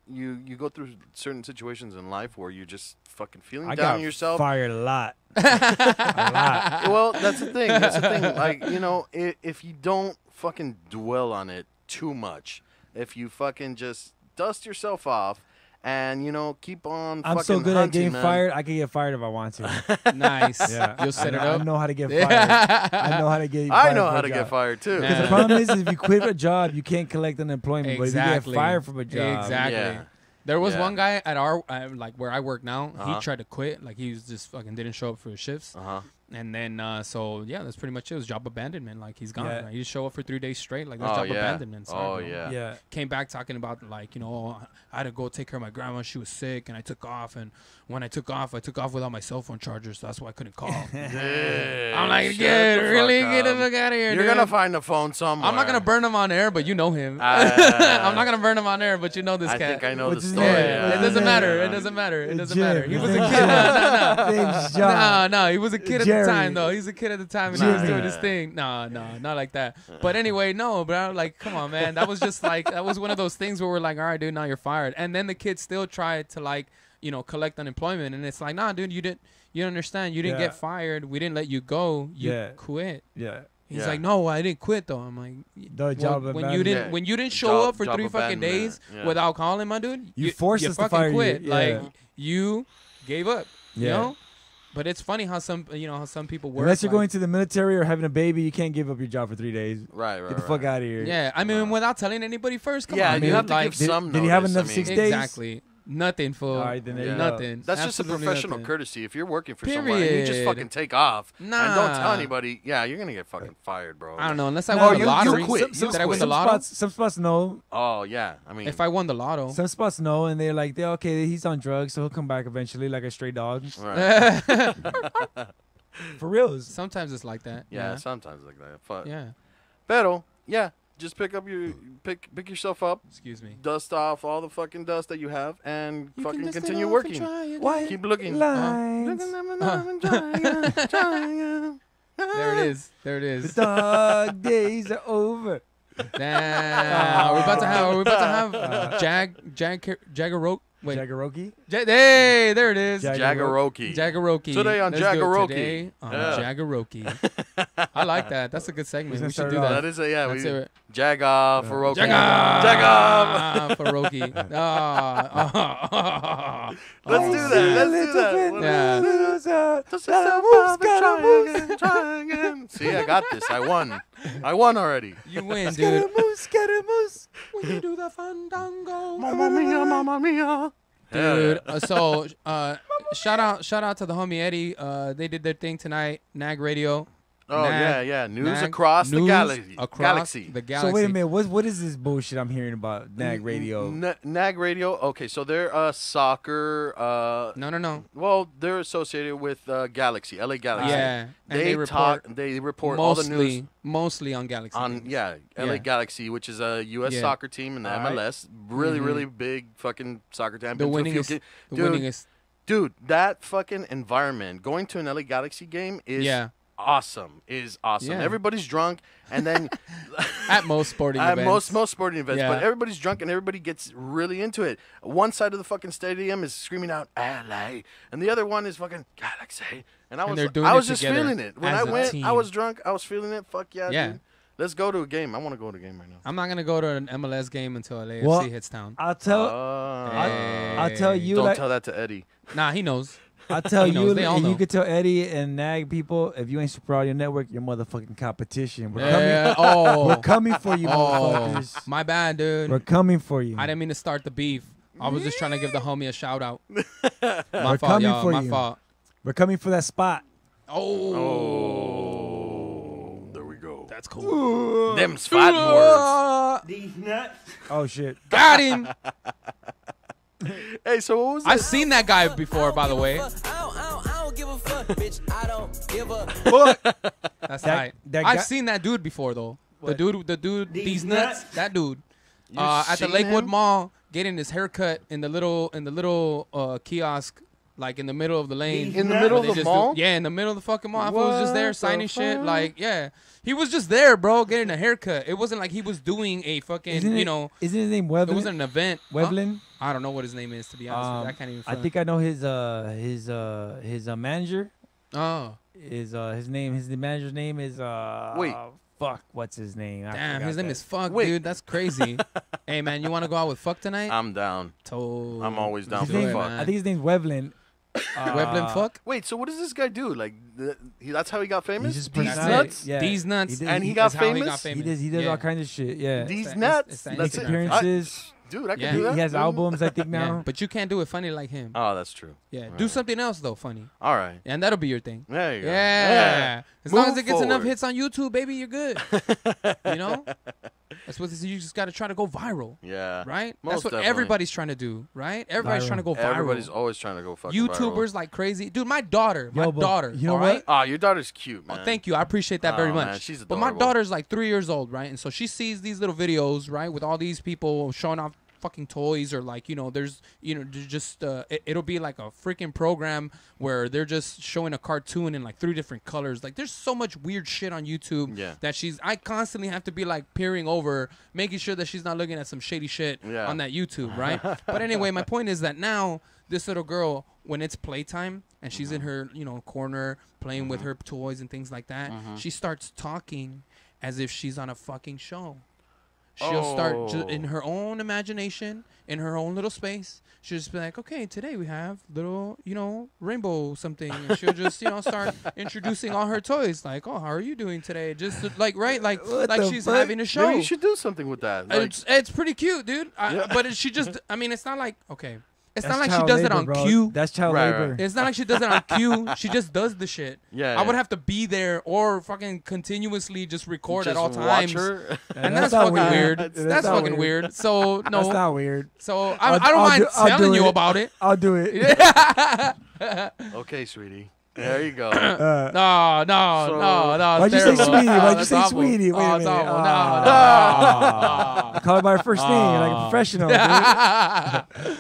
go through certain situations in life where you're just fucking feeling down on yourself. Fired a lot. A lot. Well, that's the thing. Like, you know, if you don't fucking dwell on it too much, if you fucking just dust yourself off and, you know, keep on I'm fucking so good hunting, at getting man. fired, I can get fired if I want to. Nice. Yeah. You'll set it up. I know how to get fired. I know how to get fired. I know how to get fired, too. Because the problem is if you quit a job, you can't collect unemployment. Exactly. But if you get fired from a job. Exactly. Yeah. There was one guy at our, like, where I work now. He tried to quit. Like, he was just fucking didn't show up for his shifts. And then, so, yeah, that's pretty much it. It was job abandonment. Like, he's gone. Yeah. Like, he just show up for 3 days straight. Like, that's job abandonment. Sorry, bro. Yeah. Came back talking about, like, you know, I had to go take care of my grandma. She was sick, and I took off. And when I took off without my cell phone charger, so that's why I couldn't call. I'm like, really? Get the fuck out of here, You're dude. going to find the phone somewhere. I'm not going to burn him on air, but you know him. I'm not going to burn him on air, but you know this cat. I think I know the story. Yeah. It doesn't matter. It doesn't matter. It doesn't matter. He was a kid. No. He was a kid at the time, though. He's a kid at the time, and he was doing his thing. No, not like that. But anyway, no, bro. Like, come on, man. That was just like, that was one of those things where we're like, all right, dude, now you're fired. And then the kid still tried to, like, you know, collect unemployment. And it's like, nah, dude, you don't understand. You didn't get fired. We didn't let you go. You quit. Yeah. He's like, no, I didn't quit though. I'm like, when you didn't show up for 3 fucking days without calling, my dude, you forced us to fire quit. You. Like, you gave up. You know. But it's funny how some people work. Unless you're going to the military or having a baby, you can't give up your job for 3 days. Right. Get the fuck out of here. Yeah, I mean, without telling anybody first. Come on, you have to give some notice. Did he have enough 6 days? Exactly. Nothing, fool. All right, then there you go. Nothing. That's Absolutely just a professional nothing. courtesy. If you're working for someone and you just fucking take off and don't tell anybody, you're going to get fucking fired, bro. I don't know. Unless I won the lottery. You quit. That I won the lotto. Some spots know. Oh, yeah. I mean, if I won the lotto. Some spots know, and they're like, okay, he's on drugs, so he'll come back eventually like a stray dog. Right. For real. Sometimes it's like that. Yeah, sometimes like that. But, yeah. Pero, yeah. Just pick yourself up. Excuse me. Dust off all the fucking dust that you have and fucking continue working. Keep looking. There it is. The dog days are over. Damn. Are we about to have Jagaroke? Wait. Jagaroki? Hey, there it is. Jagaroki. Today on Jagaroki. Today on Jagaroki. I like that. That's a good segment. We should do that. That is a, That's it. Jag off for Roki. Jag off for Roki. Let's do that. Try again. See, I got this. I won already. You win, dude. Scaramouche. When you do the fandango. Mamma mia. Dude, shout out to the homie Eddie. They did their thing tonight. NAG Radio. Oh, yeah. News across the galaxy. The galaxy. So wait a minute. What is this bullshit I'm hearing about NAG Radio? NAG Radio. Okay, so they're soccer. No. Well, they're associated with Galaxy, LA Galaxy. Yeah, and they report all the news mostly on Galaxy. LA Galaxy, which is a U.S. soccer team in the MLS. Really big fucking soccer team. The winningest. Dude, that fucking environment. Going to an LA Galaxy game is awesome. Yeah. Everybody's drunk, and then at most sporting events. Most sporting events, but everybody's drunk and everybody gets really into it. One side of the fucking stadium is screaming out LA, and the other one is fucking Galaxy. And I was just feeling it. When I went, I was drunk. I was feeling it. Fuck yeah, dude. Let's go to a game. I want to go to a game right now. I'm not gonna go to an MLS game until LAFC hits town. I'll tell you. Don't tell that to Eddie. Nah, he knows. I'll tell you, and you could tell Eddie and NAG people, if you ain't Super Audio Network, you're motherfucking competition. We're coming for you, motherfuckers. My bad, dude. We're coming for you. I didn't mean to start the beef. I was just trying to give the homie a shout out. My fault, y'all. My fault. We're coming for that spot. There we go. That's cool. Them's fighting words. These nuts. Oh shit. Got him. Hey, so what was that? I've seen that guy before, by the way. I don't give a fuck, bitch. I don't give a fuck. That's right. I've seen that dude before, though. What? The dude, these nuts. That dude. At the Lakewood Mall, getting his haircut in the little kiosk, like in the middle of the lane. In the middle of the mall? In the middle of the fucking mall. I was just there signing shit. Like, yeah. He was just there, bro, getting a haircut. It wasn't like he was doing a fucking, Isn't his name Wevlin? It wasn't an event. Wevlin? Huh? I don't know what his name is, to be honest with you. I can't even. I think I know his manager. Oh. His manager's name is Wait. Fuck, what's his name? Damn, his name is Fuck, dude. That's crazy. Hey, man, you want to go out with Fuck tonight? I'm down. I'm always down for Fuck. I think his name's Wevlin. Weblen Fuck? Wait, so what does this guy do? Like, that's how he got famous? He's just These nuts? Yeah. These nuts. And he got famous? He does all kinds of shit, yeah. These nuts? Makes appearances. Dude, I can do that. He has albums, I think, now. Yeah, but you can't do it funny like him. Oh, that's true. Yeah, do something else, though, funny. All right. And that'll be your thing. There you go. Yeah. As long as it gets enough hits on YouTube, baby, you're good. You know? That's what you just got to try to go viral. Yeah. Right? That's what everybody's trying to do, right? Everybody's trying to go viral. Everybody's always trying to go fucking YouTubers viral. Like crazy. Dude, my daughter. You know what? Right? Oh, your daughter's cute, man. Oh, thank you. I appreciate that very much. Man, she's adorable. But my daughter's like 3 years old, right? And so she sees these little videos, right, with all these people showing off fucking toys, or like, there's just it'll be like a freaking program where they're just showing a cartoon in like 3 different colors. Like, there's so much weird shit on YouTube that I constantly have to be like peering over, making sure that she's not looking at some shady shit on that YouTube, right? But anyway, my point is that now this little girl, when it's playtime and she's in her corner playing with her toys and things like that, she starts talking as if she's on a fucking show. She'll start in her own imagination, in her own little space. She'll just be like, okay, today we have little, rainbow something. And she'll just, start introducing all her toys. Like, oh, how are you doing today? Just like, right? Like she's having a show. Maybe you should do something with that. Like, it's pretty cute, dude. But she just, it's not like, okay. It's not like she does it on cue. That's child labor. It's not like she does it on cue. She just does the shit. Yeah. I would have to be there or fucking continuously just record at all times. Watch her. And that's fucking weird. That's fucking weird. So no. That's not weird. So I don't mind telling you about it. I'll do it. Okay, sweetie. There you go. No. Why'd you say sweetie? Why'd you say sweetie? Wait a minute. No. Call her by her first name, like a professional, dude.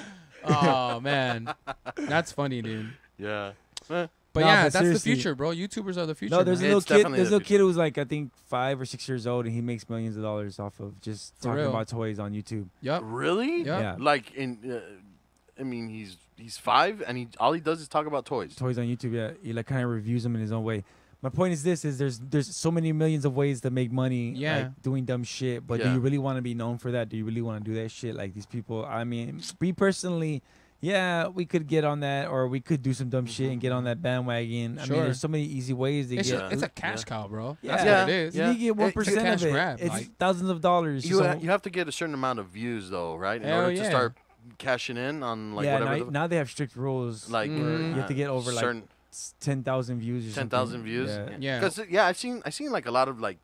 Oh man, that's funny, dude. Yeah. But that's the future, bro. YouTubers are the future. No, there's a little kid. There's a little kid who's like, I think 5 or 6 years old, and he makes millions of dollars off of just talking about toys on YouTube. Yep. Really? Yep. Yeah. Like he's 5, and all he does is talk about toys. Toys on YouTube. Yeah, he like kind of reviews them in his own way. My point is this: is there's so many millions of ways to make money, like doing dumb shit. But do you really want to be known for that? Do you really want to do that shit? Like these people. I mean, me personally, yeah, we could get on that, or we could do some dumb shit and get on that bandwagon. Sure. I mean, there's so many easy ways to get. It's a cash cow, bro. Yeah. That's what it is. You get 1% of it. Grab, it's like, thousands of dollars. You have to get a certain amount of views, though, right? In order to start cashing in on like whatever. Now they have strict rules. Like you have to get over like 10,000 views. 10,000 views. Yeah. Because I seen like a lot of like,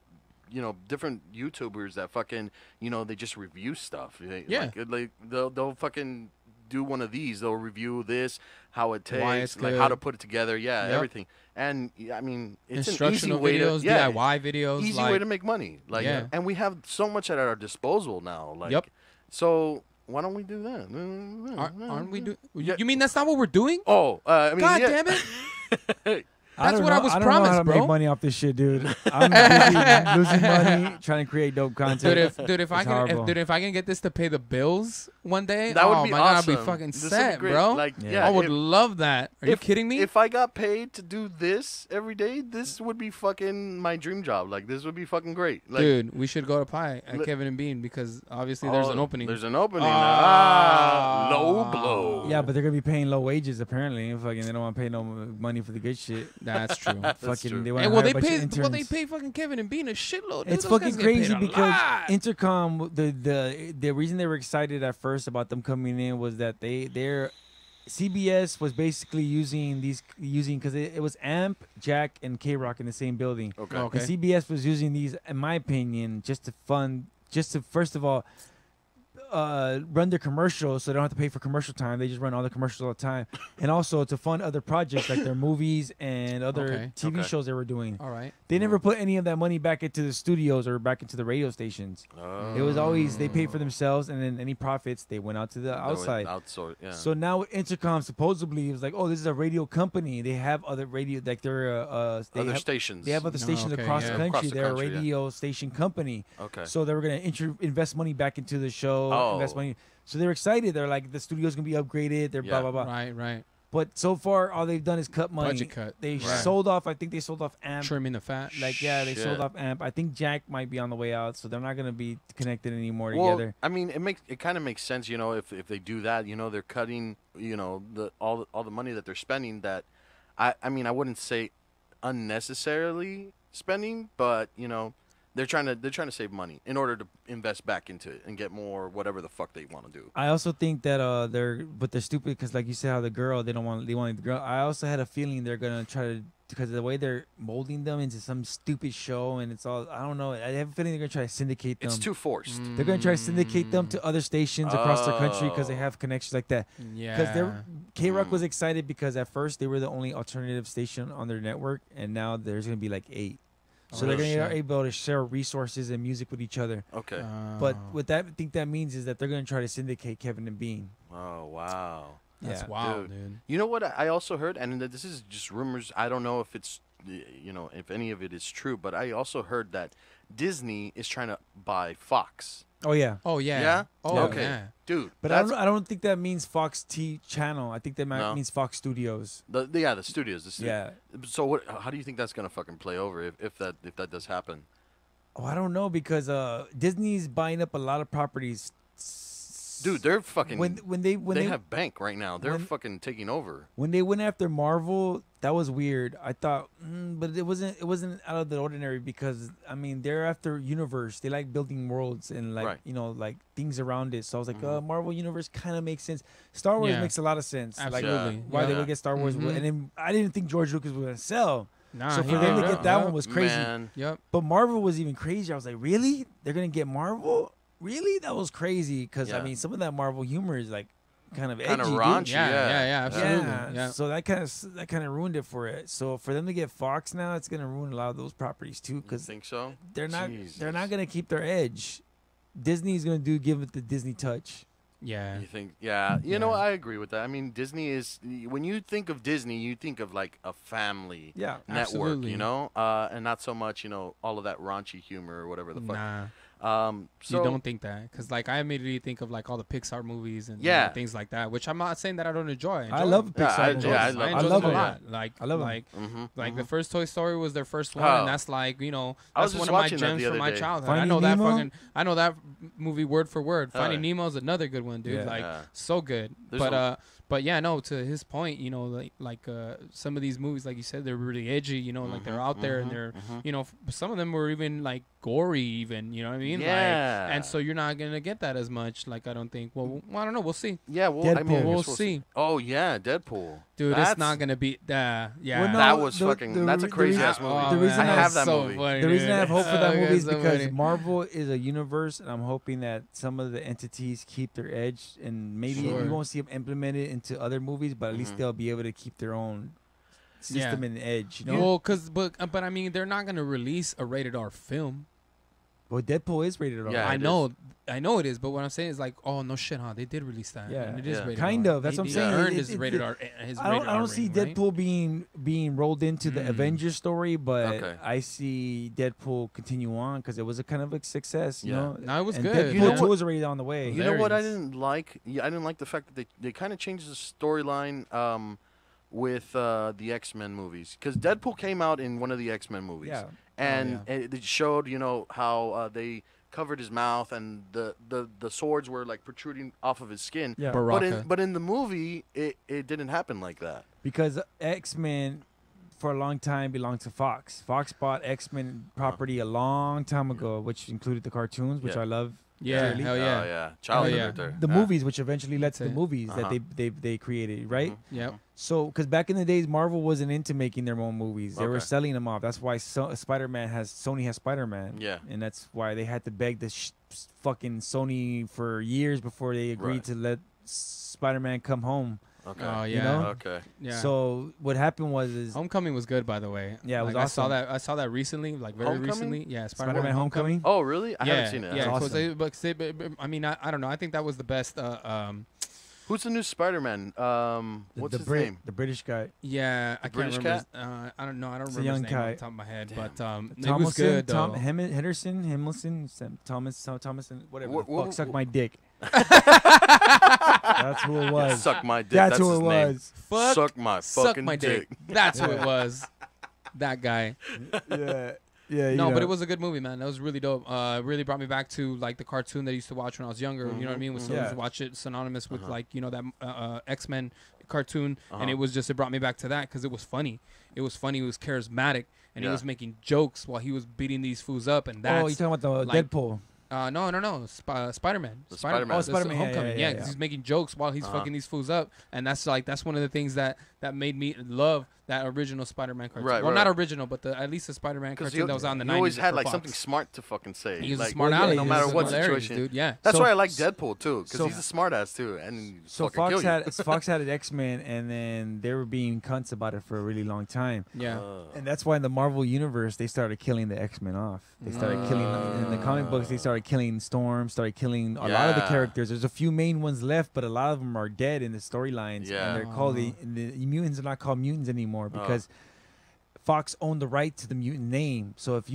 different YouTubers that fucking they just review stuff. Like they'll fucking do one of these. They'll review this, how it tastes, like how to put it together. Yeah, everything. And I mean, it's instructional an easy videos, way to, DIY videos, easy way to make money. Like, and we have so much at our disposal now. Like, so why don't we do that? Aren't we doing? You mean that's not what we're doing? Oh, I mean, God damn it! That's what I was promised, I don't know how to bro. make money off this shit, dude. I'm busy losing money trying to create dope content. Dude, if I can get this to pay the bills one day, that would be my awesome. God, I'd be fucking this set, bro. Like, I would love that. Are you kidding me? If I got paid to do this every day, this would be fucking my dream job. Like, this would be fucking great. Like, dude, we should go to Pie at Kevin and Bean because obviously there's an opening. There's an opening. Low blow. Yeah, but they're gonna be paying low wages apparently. Fucking, they don't want to pay no money for the good shit. That's true. Fucking, they they pay fucking Kevin and Bean a shitload. Dude. It's Those fucking guys get crazy paid a because lot. Intercom, the reason they were excited at first about them coming in was that their CBS was basically using because it was AMP, Jack, and K-Rock in the same building. Okay. And CBS was using these, in my opinion, just to first of all run their commercials, so they don't have to pay for commercial time. They just run all the commercials all the time, and also to fund other projects like their movies and other TV shows they were doing. All right. They never put any of that money back into the studios or back into the radio stations. It was always they paid for themselves, and then any profits they went out to the outside. So now Intercom supposedly was like, oh, this is a radio company. They have other radio, like they're other stations. They have other stations across the country. They're a radio station company. Okay. So they were gonna invest money back into the show. Invest money. So they're excited. They're like, the studio's gonna be upgraded. They're blah blah blah. Right. But so far, all they've done is cut money. Budget cut. They sold off. I think they sold off AMP. Trimming the fat. Like, they sold off AMP. I think Jack might be on the way out, so they're not gonna be connected anymore together. I mean, it kind of makes sense, if they do that, they're cutting, all the money that they're spending. That, I mean, I wouldn't say unnecessarily spending, but they're trying to save money in order to invest back into it and get more whatever the fuck they want to do. I also think that they're stupid because, like you said, how the girl they want the girl. I also had a feeling they're gonna try to, because of the way they're molding them into some stupid show, and it's all, I don't know. I have a feeling they're gonna try to syndicate them. It's too forced. They're gonna try to syndicate them to other stations across the country because they have connections like that. Yeah. Because K-Rock was excited because at first they were the only alternative station on their network, and now there's gonna be like 8. So they're going to be able to share resources and music with each other. Okay. But what I think that means is that they're going to try to syndicate Kevin and Bean. Oh, wow. That's wild, dude. You know what I also heard, and this is just rumors. I don't know if it's, if any of it is true, but I also heard that Disney is trying to buy Fox. Oh, yeah. Oh, yeah. Yeah? Oh, okay. Yeah. Dude. But I don't think that means Fox T channel. I think that means Fox Studios. The studios. Yeah. So how do you think that's going to fucking play over if that does happen? Oh, I don't know, because Disney's buying up a lot of properties. Dude, they're fucking. When they have bank right now. They're fucking taking over. When they went after Marvel, that was weird. I thought, but it wasn't out of the ordinary, because I mean, they're after universe. They like building worlds and like like things around it. So I was like, Marvel universe kind of makes sense. Star Wars makes a lot of sense. Absolutely. Like why they would get Star Wars, and then I didn't think George Lucas was gonna sell. So for them to get that one was crazy. Man. Yep. But Marvel was even crazier. I was like, really? They're gonna get Marvel? Really? That was crazy, because I mean, some of that Marvel humor is like kind of edgy, raunchy. Yeah, absolutely. Yeah. So that kind of ruined it for it. So for them to get Fox now, it's gonna ruin a lot of those properties too. Because think so? They're not gonna keep their edge. Disney's gonna give it the Disney touch. Yeah. You think? Yeah. You know, I agree with that. I mean, Disney is, when you think of Disney, you think of like a family network, absolutely. and not so much, all of that raunchy humor or whatever the fuck. Nah. So you don't think that? Because like I immediately think of like all the Pixar movies and things like that, which I'm not saying that I don't enjoy. I love Pixar movies. I enjoy them a lot. Like I love them. Like the first Toy Story was their first one, and that's like that's one of my gems from my childhood. I know that movie word for word. Finding Nemo is another good one, dude. Like so good. But yeah, no. To his point, like some of these movies, like you said, they're really edgy. Like they're out there and they're some of them were even like gory, even you know what I mean? Yeah. And so you're not gonna get that as much. Like I don't think. Well, I don't know. We'll see. Yeah. We'll see. Oh yeah, Deadpool. Dude, it's not gonna be yeah. Well, no, that was that's a crazy ass movie. The reason I have that movie. Funny, the reason I have hope for that movie is because funny. Marvel is a universe, and I'm hoping that some of the entities keep their edge, and maybe we won't see them implemented into other movies, but at least they'll be able to keep their own system and edge. Well, but I mean, they're not gonna release a rated R film. Well, Deadpool is rated R. Yeah, I know it is, but what I'm saying is like, oh no shit, huh? They did release that. Yeah, and it is rated kind R. of. That's what I'm He saying. earned his rated R. I don't see Deadpool being rolled into the Avengers story, but I see Deadpool continue on because it was a kind of a success. You know, no, it was and good. Deadpool 2 was already on the way. You know what I didn't like? I didn't like the fact that they kind of changed the storyline with the X-Men movies, because Deadpool came out in one of the X-Men movies, and it showed how they covered his mouth and the swords were like protruding off of his skin. Yeah. But in the movie it didn't happen like that. Because X-Men for a long time belonged to Fox. Fox bought X-Men property a long time ago, which included the cartoons, which I love. Yeah, clearly. hell yeah. Oh, yeah. Childhood right there. The movies, which eventually led to the movies that they created, right? Yeah. So, because back in the days, Marvel wasn't into making their own movies; they were selling them off. That's why Sony has Spider-Man. Yeah. And that's why they had to beg the fucking Sony for years before they agreed to let Spider-Man come home. Okay. Oh yeah. You know? Okay. Yeah. So what happened was Homecoming was good, by the way. Yeah, it was awesome. awesome. I saw that recently, like very recently. Yeah, Spider-Man Homecoming. Oh really? I haven't seen it. Yeah, awesome. I mean, I don't know. I think that was the best. Who's the new Spider-Man? What's his name? The British guy. Yeah, I can't British remember. cat? I don't know. I don't It's remember a his young name off guy. the top of my head, Damn. but it was good though. Himmelson, Thomas, whatever. Fuck, suck my dick. That's That's who it was. Suck my dick. That's who his it name. was. Fuck, Suck my fucking dick. That's who it was. That guy. Yeah. No, but it was a good movie, man. That was really dope. Really brought me back to like the cartoon that I used to watch when I was younger. You know what I mean? So I used to watch it synonymous with like that X-Men cartoon, and it brought me back to that because it was funny. It was funny. It was charismatic, and he was making jokes while he was beating these fools up. And that's you're talking about the Deadpool. No. Spider-Man. Spider-Man. Oh, Spider-Man. Homecoming. Yeah, because he's making jokes while he's fucking these fools up, and that's one of the things that made me love that original Spider-Man cartoon. Right, well, right. not original, but at least the Spider-Man cartoon that was on the 90s. He always had for like Fox. something smart to fucking say. He was like, a smart aleck. no matter what situation, dude. Yeah. That's So- why I like Deadpool too, because so- he's a smart ass too, and So fucking Fox had an X-Men, and then they were being cunts about it for a really long time. Yeah. And that's why in the Marvel universe they started killing the X-Men off. They started killing in the comic books. They started killing Storm, started killing a lot of the characters. There's a few main ones left, but a lot of them are dead in the storylines. Yeah. And they're called the mutants are not called mutants anymore because Fox owned the right to the mutant name. So if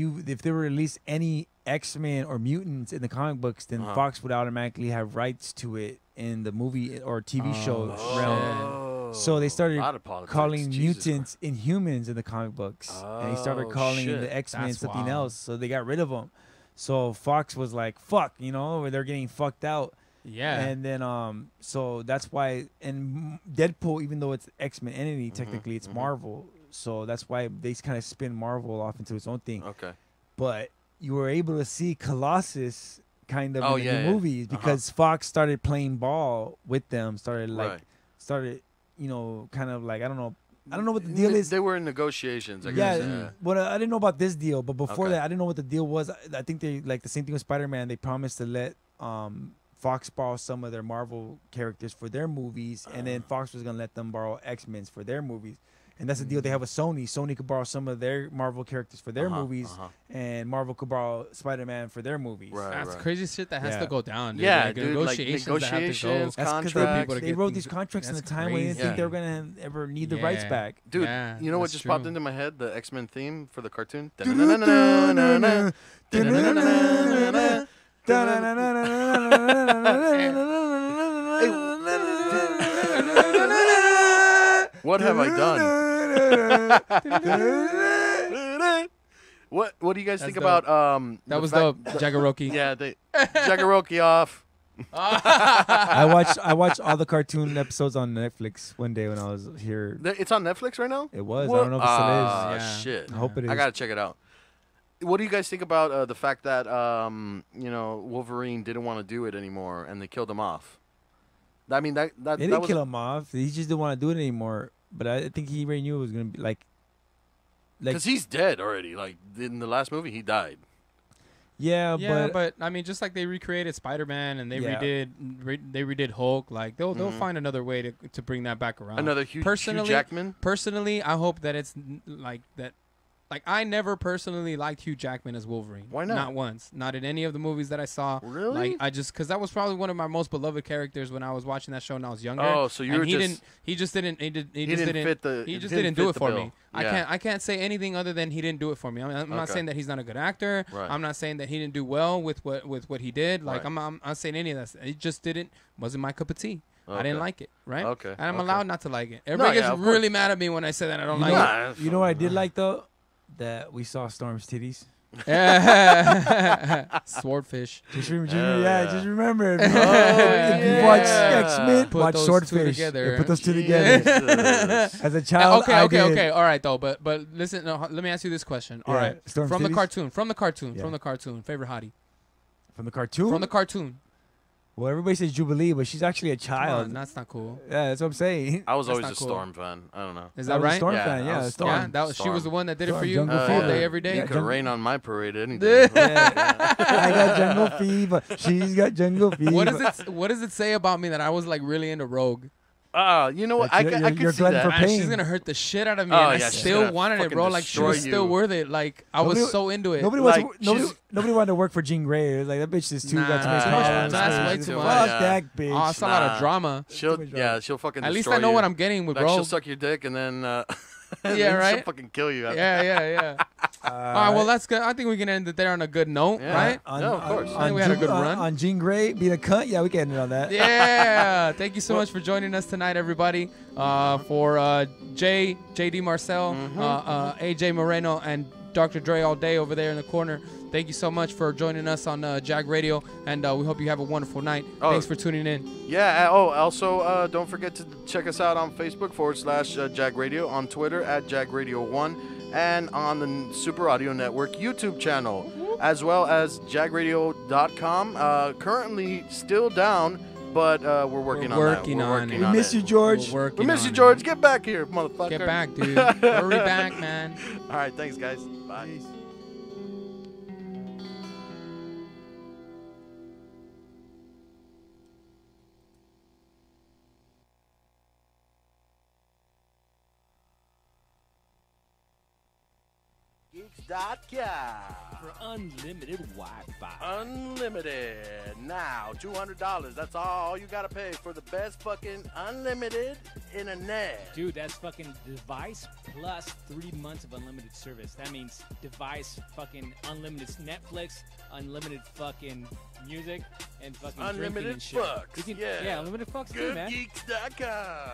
they were release any X-Men or mutants in the comic books, then Fox would automatically have rights to it in the movie or TV show realm. So they started calling mutants Inhumans in the comic books, and he started calling the X-Men something else. So they got rid of them. So Fox was like, "Fuck," they're getting fucked out. Yeah. And then so that's why, and Deadpool, even though it's X-Men entity, technically it's Marvel. So that's why they kind of spin Marvel off into its own thing. Okay. But you were able to see Colossus kind of in the movies because Fox started playing ball with them. Started kind of like I don't know what the deal is. They were in negotiations. I guess. Yeah. Well, I didn't know about this deal, but before that, I didn't know what the deal was. I think they like the same thing with Spider-Man. They promised to let Fox borrow some of their Marvel characters for their movies, and then Fox was gonna let them borrow X-Men for their movies. And that's the deal they have with Sony. Sony could borrow some of their Marvel characters for their movies, and Marvel could borrow Spider-Man for their movies. Right, That's crazy shit that has to go down, dude. Yeah, like, dude, negotiations that have to go. contracts. Because they wrote these contracts in a time when they didn't think they were gonna ever need the rights back. Dude, Yeah, you know what that's just true. popped into my head? The X-Men theme for the cartoon. What have I done? What do you guys think about that was dope. Jaggeroki. Yeah, they Jaggeroki off. I watched all the cartoon episodes on Netflix one day when I was here. It's on Netflix right now? It was. What? I don't know if it still is. Yeah. Shit. I hope it is. I gotta check it out. What do you guys think about the fact that Wolverine didn't want to do it anymore and they killed him off? I mean they didn't kill him off. He just didn't want to do it anymore. But I think he already knew it was gonna be like because he's dead already. Like in the last movie, he died. Yeah, but I mean, just like they recreated Spider-Man and they redid Hulk, like they'll find another way to bring that back around. Another Hugh Jackman. Personally, I hope that it's like that. Like, I never personally liked Hugh Jackman as Wolverine. Why not? Not once. Not in any of the movies that I saw. Really? Like, because that was probably one of my most beloved characters when I was watching that show when I was younger. Oh, so he just didn't do it for me. Yeah. I can't say anything other than he didn't do it for me. I'm not saying that he's not a good actor. Right. I'm not saying that he didn't do well with what he did. Like, right. I'm not saying any of that. It just wasn't my cup of tea. Okay. I didn't like it, right? Okay. And I'm allowed not to like it. Everybody gets really mad at me when I say that I don't like it. You know what I did like, though? That we saw Storm's titties. Swordfish. Just remember it. If you watch X-Men, watch Swordfish. Put those two together. As a child, okay. All right, though. But listen, let me ask you this question. All right. From the cartoon. Favorite hottie. From the cartoon? From the cartoon. Well, everybody says Jubilee, but she's actually a child. On, that's not cool. Yeah, that's what I'm saying. I was always a Storm fan. I don't know. Is that right? Storm fan, yeah. Storm. Yeah, she was the one that did it for you all day, every day. You could rain on my parade any day. I got jungle fever. She's got jungle fever. What does it say about me that I was like really into Rogue? You know what? I could see that. Man, she's gonna hurt the shit out of me. And I still wanted it, bro. Like she was still worth it. Like I was so into it. Nobody wanted to work for Jean Grey. It was like that bitch is too much. That's way too much. Fuck that bitch. Oh, it's a lot of drama. She'll fucking. At least I know what I'm getting with, bro. She'll suck your dick and then. Yeah, right. She'll fucking kill you. Yeah. All right, well that's good. I think we can end it there on a good note, right? No, of course. I think we had a good run. On Jean Grey being a cunt, yeah, we can end it on that. Yeah. Thank you so much for joining us tonight, everybody. For JD Marcel, AJ Moreno, and Dr. Dre all day over there in the corner. Thank you so much for joining us on JAG Radio, and we hope you have a wonderful night. Thanks for tuning in. Yeah. Also, don't forget to check us out on Facebook /JAG Radio, on Twitter @JAG Radio 1, and on the Super Audio Network YouTube channel, as well as jagradio.com. Currently still down, but we're working on that. We miss you, George. We miss you, George. Get back here, motherfucker. Get back, dude. Hurry back, man. All right. Thanks, guys. Bye. Peace. For unlimited Wi-Fi. Unlimited. Now, $200. That's all you got to pay for the best fucking unlimited internet. Dude, that's fucking device plus 3 months of unlimited service. That means device, fucking unlimited Netflix, unlimited fucking music, and fucking unlimited drinking and shit. Fucks. Yeah, unlimited fucks too, man. GoodGeeks.com.